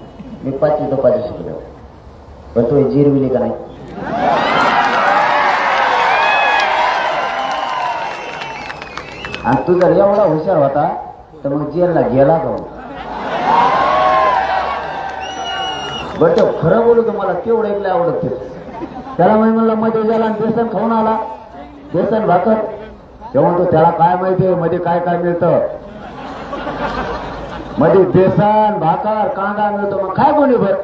मी 5वी तो 5वी शिकलो पण तू जिरविली का नाही आणि तू जर एवढा हुशार होता तर मग जेलला गेला का बरं ते खरं बोलू तुम्हाला तेवढं ऐकलं आवडत त्याला मी म्हणलं मध्ये गेला आणि बेसन खाऊन आला बेसन भाकर तेव्हा म्हणतो त्याला काय माहितीये मध्ये काय काय मिळतं मध्ये बेसन भाकर कांदा मिळतो मग काय कोणी भर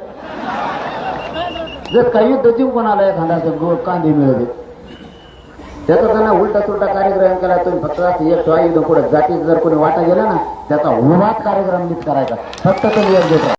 जर काही युद्ध जिंकून आला एखाद्याचं गोड कांदे मिळते त्याचा त्यांना उलटा सुलटा कार्यक्रम केला तुम्ही फक्त एक युद्ध पुढे जाती जर कोणी वाटा गेला ना त्याचा उभाच कार्यक्रम नीट करायचा फक्त तुम्ही एक देता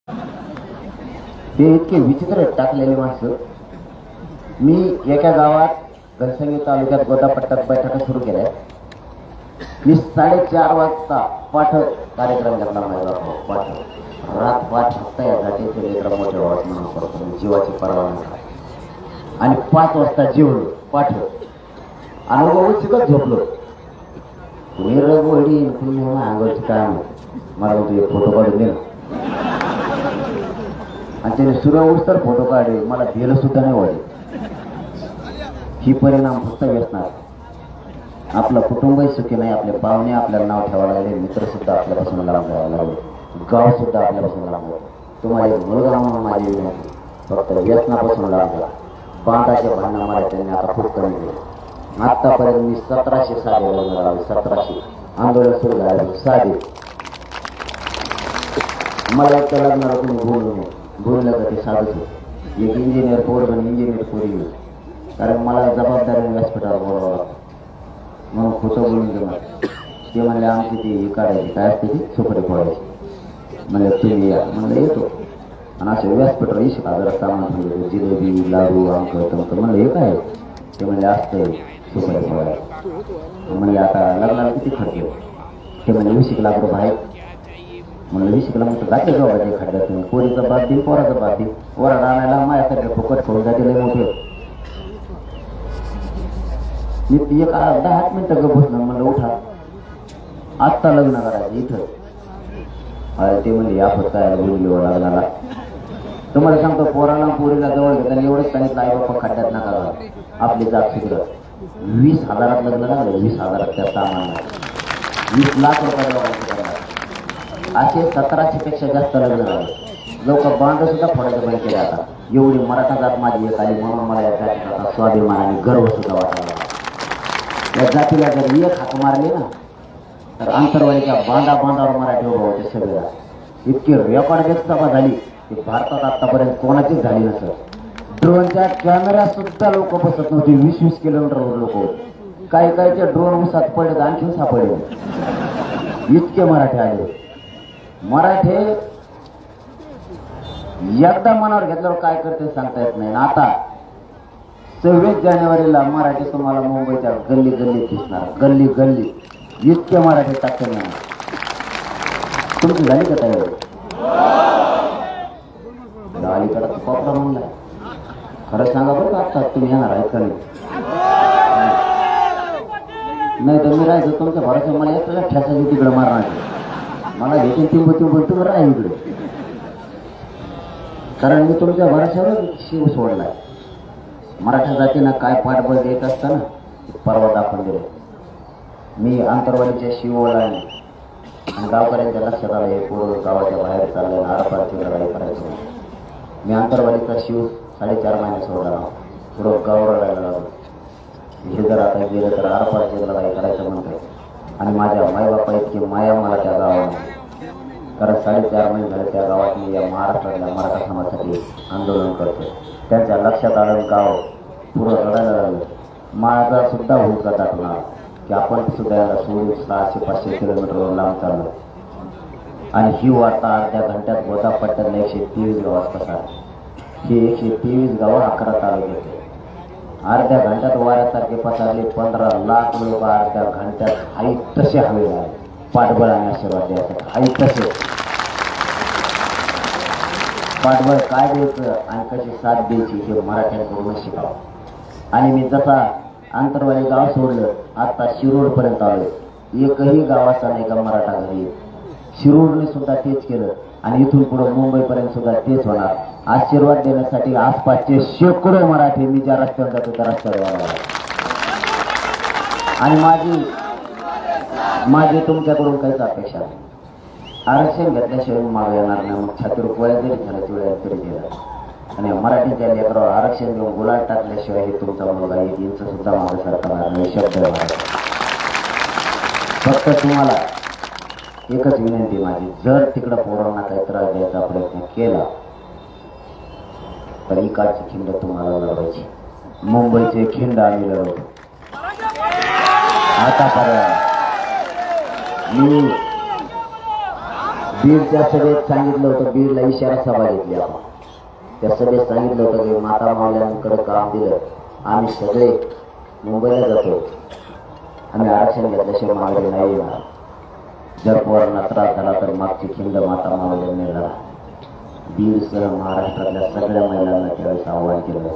ते इतके विचित्र टाकलेले माणसं. मी एका गावात घनसंगी तालुक्यात गोदापट्ट्यात बैठका सुरू केल्या. मी 4:30 वाजता पाठ कार्यक्रम घेतला माझा पाठ. रात पाठ फक्त यासाठी लेकरा मोठे वाट म्हणून करतो मी, जीवाची पर्वा नाही. आणि 5 वाजता जेवलो पाठ. अनुभव चिकट झोपलो. तुम्ही रगवडी तुम्ही अंगावरची काय मला म्हणतो एक फोटो काढून दे ना. आणि त्याने सूर्य उठतर फोटो काढले. मला दिलं सुद्धा नाही वाटत. ही परिणाम फक्त व्यसनार. आपलं कुटुंबही सुखी नाही. आपले पाहुणे आपल्याला नाव ठेवायला लागले. मित्र सुद्धा आपल्यापासून लांब जायला लागले. गाव सुद्धा आपल्यापासून लांब. तुम्हाला एक मुलगा म्हणून माझी विनंती, फक्त व्यसनापासून लांब जा. बांधाचे भांडणं मला त्यांनी आता खूप कमी केले. आतापर्यंत मी 1700 साधे लग्न लावले. 1700 आंदोलन सुरू झाले साधे. मला एक लग्नाला कोणी बोलू नये. बोललं तर ते साधच होत. एक इंजिनियर पोर पण इंजिनियर पोरी येईल. कारण मला जबाबदारी व्यासपीठावर बोलावं लागतं. म्हणून खोटं बोलून गेलं. ते म्हणले आमची ती ही काढायची काय असते ती सुपारी फोडायची. म्हणजे तुम्ही या म्हणलं येतो. आणि असे व्यासपीठावर 20,000 सामान ठेवलं. जिलेबी लाडू आमकं तमकं. म्हणलं हे काय. ते म्हणले असतं सुपारी फोडायला. म्हणले आता लग्नाला किती खर्च येतो. ते म्हणजे 20 लाख रुपये आहेत. म्हणलं 20 किलोमीटर जाते जॉबाच्या खड्ड्यात. पोरीचा बाद देईल पोराचा बाद देईल. वराड आणायला माझ्यासारख्या फुकट फोडून जाते लय मोठे. मी एक 10 मिनिटं ग बसलं. म्हणलं उठा आत्ता लग्न करायचं इथं. अरे ते म्हणजे यापत काय बोलली लग्नाला. तुम्हाला सांगतो पोराला पोरीला जवळ घेताना एवढंच सांगितलं आई बाप्पा खड्ड्यात नका घाला. आपली जात शिकलं. 20,000 लग्न लागलं. 20,000 त्या सामानाला 20 लाख रुपये लोकांचे करणार. असे 1700 पेक्षा जास्त लग्न झाले. लोक बांध सुद्धा फोडायचं बंद केले आता. एवढी मराठा जात माझी एक आली म्हणून मला या जातीचा स्वाभिमान आणि गर्व सुद्धा वाटायला. या जातीला जर एक हाक मारली ना तर आंतरवाडीच्या बांधावर मराठी उभा होते सगळ्या. इतकी रेकॉर्ड सभा झाली की भारतात आतापर्यंत कोणाचीच झाली नसत. ड्रोनच्या कॅमेरा सुद्धा लोक बसत नव्हते. 20-20 किलोमीटरवर लोक होते. काही काहीचे ड्रोन उसात पडले आणखीन सापडले. इतके मराठे आले. मराठे एकदा मनावर घेतल्यावर काय करते सांगता येत नाही. आता 26 जानेवारीला मराठी तुम्हाला मुंबईच्या गल्ली गल्लीत दिसणार. गल्ली गल्ली इतके मराठी टाकते नाही. तुमची झाली का तयारी. अलीकडे कोपरा म्हणलाय. खरं सांगा बरं का आता तुम्ही येणार आहेत का नाही तर मी राहायचं तुमच्या भरोसा. मला एकला ठेसाची तिकडे मारणार. मला घेते तिंबून तुम्ही राहा इकडे. कारण मी तुमच्या भरोशावर शिव सोडलाय. मराठा जातीनं काय पाठबळ देत असताना परवा दाखवून दिलं. मी आंतरवाडीच्या शिवला आणि गावकऱ्यांच्या लक्षात आलं हे पूर्ण गावाच्या बाहेर चाललं. आरपारची लढाई करायचं. मी आंतरवाडीचा शिव 4.5 महिने सोडला. पुढं गावाला लागला. हे जर आता गेलं तर आरपारची लढाई करायचं म्हणतोय. आणि माझ्या मायबापा इतकी माया मला त्या गावात. कारण 4.5 महिने झाले त्या गावात मी या महाराष्ट्रातल्या मराठा समाजासाठी आंदोलन करतो. त्यांच्या लक्षात आलं गाव पुरं रडायला लागलं. माझा सुद्धा हुलका टाकला की आपण सुद्धा याला सोडून 600-500 किलोमीटरवर लांब चाललो. आणि ही वार्ता अर्ध्या घंट्यात गोदापट्ट्यात 123 गावात पसार. ही 123 गावं 11 तालुक्यात. अर्ध्या घंट्यात वाऱ्यासारखे पसरले. 15 लाख लोक अर्ध्या घंट्यात आई तसे हवे लागले. पाठबळ आणि आशीर्वाद द्यायचा. आई तसे पाठबळ काय द्यायचं आणि कशी साथ द्यायची हे मराठ्यांकडून शिकावं. आणि मी जसा आंतरवाडी गाव सोडलं आता शिरूरपर्यंत आलो. एकही गावाचा नाही का मराठा घरी. शिरूरने सुद्धा तेच केलं. आणि इथून पुढे मुंबईपर्यंत सुद्धा तेच होणार. आशीर्वाद देण्यासाठी आसपासचे शेकडो मराठी मी ज्या रस्त्यावर जातो त्या रस्त्यावर. आणि माझी तुमच्याकडून काहीच अपेक्षा नाही. आरक्षण घेतल्याशिवाय मागे येणार नाही. मग छातीवर गोळ्या जरी झाल्या चिवळ्या तरी गेला. आणि मराठीच्या लेकरावर आरक्षण देऊन गुलाल टाकल्याशिवाय हे तुमचा मुलगा येईल सुद्धा माझं सरकार नाही. शब्द फक्त तुम्हाला एकच विनंती माझी. जर तिकडं पोरांना काही त्रास द्यायचा प्रयत्न केला तर इकडची खिंड तुम्हाला लढवायची. मुंबईचे खिंड आम्ही लढवतो. आतापर्यंत मी बीडच्या सभेत सांगितलं होतं, बीडला इशारा सभा घेतली आपण. त्या सभेत सांगितलं होतं की माता मावल्यांकडे काम दिलं, आम्ही सगळे मुंबईला जातो, आम्ही आरक्षण घेतल्याशिवाय मागणी नाही येणार. जर पोरांना त्रास झाला तर मागची खिंड माता मावल्यांनी लढा. बीडसह महाराष्ट्रातल्या सगळ्या महिलांना त्यावेळेस आव्हान केलं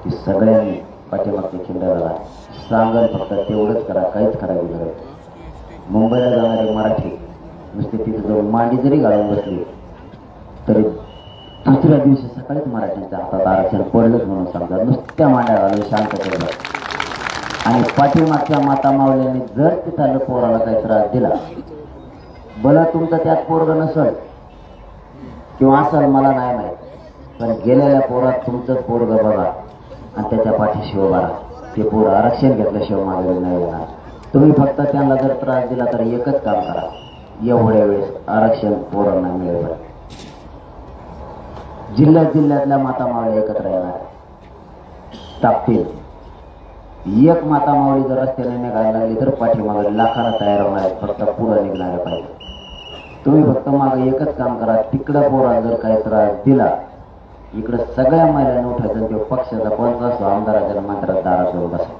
की सगळ्यांनी पाठीमागची खिंड लढा. सांगल फक्त तेवढंच करा, काहीच करायची गरज. मुंबईला जाणारे मराठी नुसते तिथे जाऊन मांडी जरी घालून बसली तरी दुसऱ्या दिवशी सकाळीच मराठ्यांच्या हातात आरक्षण पडलंच म्हणून समजा. नुसत्या मांड्या घालून शांत केलं. आणि पाठीमागच्या माता मावल्यांनी जर तिथं पोराला काही त्रास दिला, भला तुमचं त्यात पोरग नसल किंवा असेल मला नाही माहीत, पण गेलेल्या पोरात तुमचंच पोरग बघा आणि त्याच्या पाठीशी उभा राहा. ते पोर आरक्षण घेतल्याशिवाय मागे नाही येणार. तुम्ही फक्त त्यांना जर त्रास दिला तर एकच काम करा, एवढ्या वेळेस आरक्षण पोरांना मिळेल. जिल्ह्यातल्या माता मावळ्या एकत्र येणार, टाकतील. एक माता मावळी जर रस्त्याने निघायला लागली तर पाठीमागे लाखाला तयार होणार, फक्त पुढं निघणारे पाहिजे. तुम्ही फक्त मागे एकच काम करा, तिकडं पोरा जर काही त्रास दिला, इकडं सगळ्या महिलांना उठायचं, ते पक्षाचा कोणता असो आमदाराच्या मंत्र्यात दारात जाऊन बसा.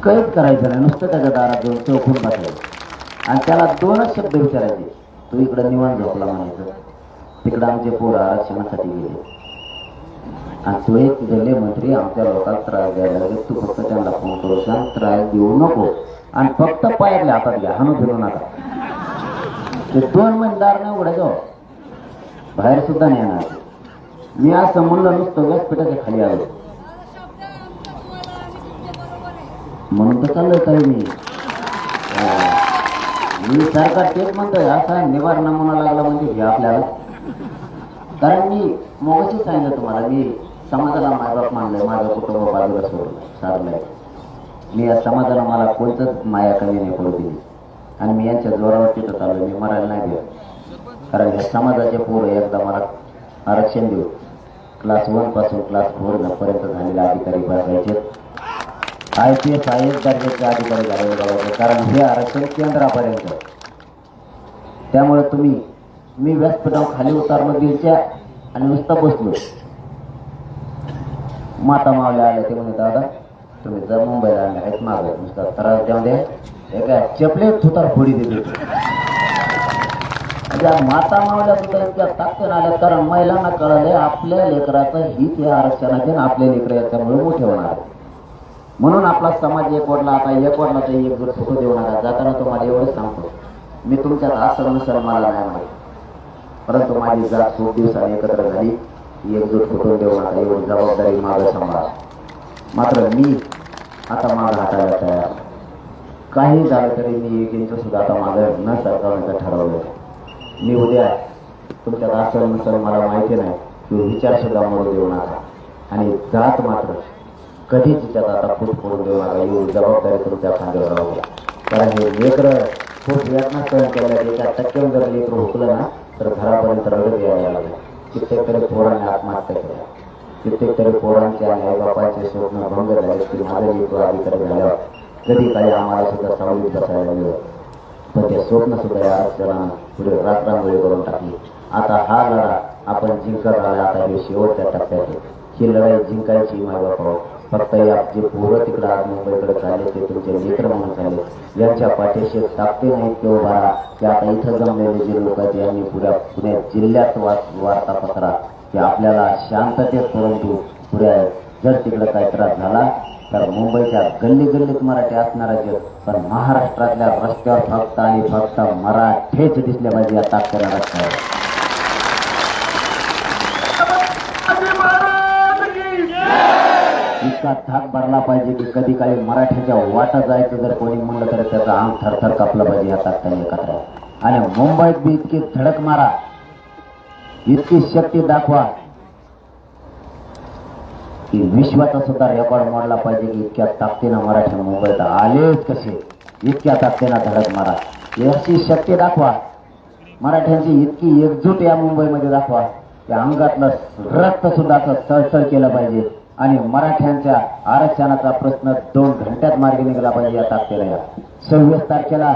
काहीच करायचं नाही, नुसतं त्याच्या दारात जाऊन चौकून बसायचं आणि त्याला दोनच शब्द विचारायचे, तू इकडं निवांत झोपला म्हणायचं, तिकडं आमचे पोरं आरक्षणासाठी गेले आणि तो एक जिल्हे मंत्री आमच्या लोकांना त्रास द्यायला लागले. तू फक्त त्यांना फोन करू सांग, त्रास देऊ नको आणि फक्त पायातल्या हातात घ्या, हाणू फिरू नका. ते 2 महिने दार नाही उघडायचो, बाहेर सुद्धा नाही येणार. मी असं म्हणलं नुसतं व्यासपीठाच्या खाली आलो म्हणून तर चाललोय काही मी सरकार तेच म्हणतोय, असा निवार नमुना लागला म्हणजे घ्या आपल्याला. कारण मी मगाशीच सांगितलं तुम्हाला, मी समाजाला मायबाप मानलंय, माझं कुटुंब बाजूला सोडलं सारलंय. मी या समाजाला मला कोणतंच माया कमी नाही पडू दिली आणि मी यांच्या जोरावर तिथं चाललोय. मी मरायला नाही देत, कारण या समाजाचे पोरं एकदा मला आरक्षण देऊ. क्लास 1 पासून क्लास 4 पर्यंत झालेले अधिकारी बघायचे, IPS IAS दर्जाचे अधिकारी झालेले बघायचे, कारण हे आरक्षण केंद्रापर्यंत. त्यामुळे मी व्यासपीठावर खाली उतारलो बीडच्या आणि नुसतं बसलो. माता मावल्या आल्या, ते म्हणे दादा तुम्ही जर मुंबईला आले आहेत मागे नुसतं त्रास द्या द्या, एका चपले थुतार फोडी देते. माता मावल्या सुद्धा इतक्या ताकद आल्या, कारण महिलांना कळाले आपल्या लेकराचं हित या आरक्षणाचे आपल्या लेकर याच्यामुळे मोठे होणार. म्हणून आपला समाज एक वडला, आता एक वडला तर एकजूट फोटो देऊ नका. जाताना तुम्हाला एवढंच सांगतो, मी तुमच्यात असं नसेल मला नाही माहिती, परंतु माझी जात खूप दिवसांनी एकत्र झाली, एकजूट फोटो देऊ नका, एवढी जबाबदारी मागं सांभाळा. मात्र मी आता मागं हटायला तयार. काही झालं तरी मी 1 इंच सुद्धा आता मागं न सरकारचं ठरवलं. मी उद्या तुमच्यात असं नसेल मला माहिती नाही, की विचार सुद्धा मोडू देऊ नका आणि जात मात्र कधीच तिच्यात आता फूट पडून देऊ नका. एवढी जबाबदारी तुमच्या खांद्यावर राहू द्या. कारण हे लेकरं खूप वेदना सहन केल्या, एका टक्क्यावर जर लेकरं हुकलं ना तर घरापर्यंत रडत यायला लागलं. कित्येक तरी पोरांनी आत्महत्या केल्या, कित्येक तरी पोरांचे आणि आईबापांचे स्वप्न भंग झाले की माझे लेकरं अधिकारी झाल्यावर कधी काही आम्हाला सुद्धा सावलीत बसायला मिळत, पण ते स्वप्न सुद्धा या आरक्षणानं पुढे रात्रांगोळी करून टाकली. आता हा लढा आपण जिंकत आला, आता हे शेवटच्या टप्प्यात ही लढाई जिंकायची मायबापा. फक्त या जे पोरं तिकडं आज मुंबईकडे चालले ते तुमचे मित्र म्हणून चालले, यांच्या पाठीशी ताकदे नाहीत ते उभा राहा. की आता इथं जमलेले जे लोक आहेत यांनी पुणे जिल्ह्यात वार्ता पसरा की आपल्याला शांततेत, परंतु पुढे जर तिकडं काही त्रास झाला तर मुंबईच्या गल्लीत मराठी असणाराचे, पण महाराष्ट्रातल्या रस्त्यावर फक्त आणि फक्त मराठीच दिसले पाहिजे या ताकदीला रस्त्यावर. इतका धाक भरला पाहिजे की कधी काही मराठीच्या वाटा जायचं जर कोणी म्हणलं तर त्याचा अंग थरथर कापलं पाहिजे या ताकदीने एकत्र. आणि मुंबईत बी इतकी धडक मारा, इतकी शक्ती दाखवा की विश्वाचा सुद्धा रेकॉर्ड मोडला पाहिजे की इतक्या ताकदीनं मराठी मुंबईत आलेच कसे, इतक्या ताकदीनं धडक मारा, याची शक्ती दाखवा. मराठ्यांची इतकी एकजूट या मुंबईमध्ये दाखवा की अंगातलं रक्त सुद्धा असं सळसळ केलं पाहिजे आणि मराठ्यांच्या आरक्षणाचा प्रश्न 2 घंट्यात मार्गी निघाला पाहिजे या ताकदीला. 26 तारखेला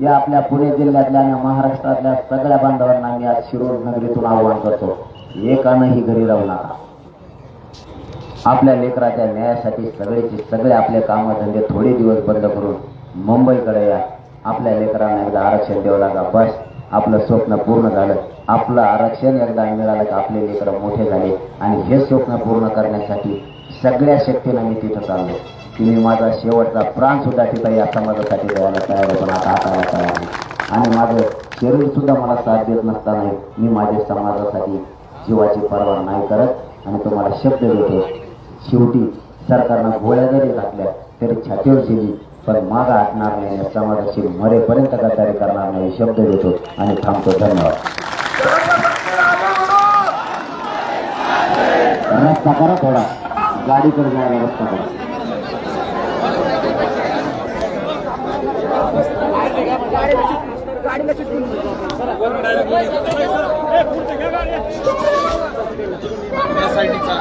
या आपल्या पुणे जिल्ह्यातल्या आणि महाराष्ट्रातल्या सगळ्या बांधवांना मी आज शिरूर नगरीतून आवाहन करतो, एकानंही घरी राहू नका. आपल्या लेकराच्या न्यायासाठी सगळे आपले कामधंदे थोडे दिवस बंद करून मुंबईकडे या. आपल्या लेकरांना एकदा आरक्षण द्यावं लागा. बस आपलं स्वप्न पूर्ण झालं. आपलं आरक्षण एकदा मिळालं का आपले लेकरं मोठे झाले आणि हे स्वप्न पूर्ण करण्यासाठी सगळ्या शक्तीनं मी तिथं चाललो की मी माझा शेवटचा प्राण सुद्धा तिथं या समाजासाठी द्यायला तयार आहे. पण आता हाताला तयार आहे आणि माझं शरीर सुद्धा मला साथ देत नसताना मी माझ्या समाजासाठी जीवाची पर्वा नाही करत आणि तुम्हाला शब्द देतो, शेवटी सरकारनं गोळ्या जरी घातल्या तरी छातीवर शिली पण मागा हटणार नाही. या समाजाची मरेपर्यंत गद्दारी करणार नाही शब्द देतो आणि थांबतो. धन्यवाद. रस्ता करा, थोडा गाडीकडे जायला रस्ता करा. या साईडचा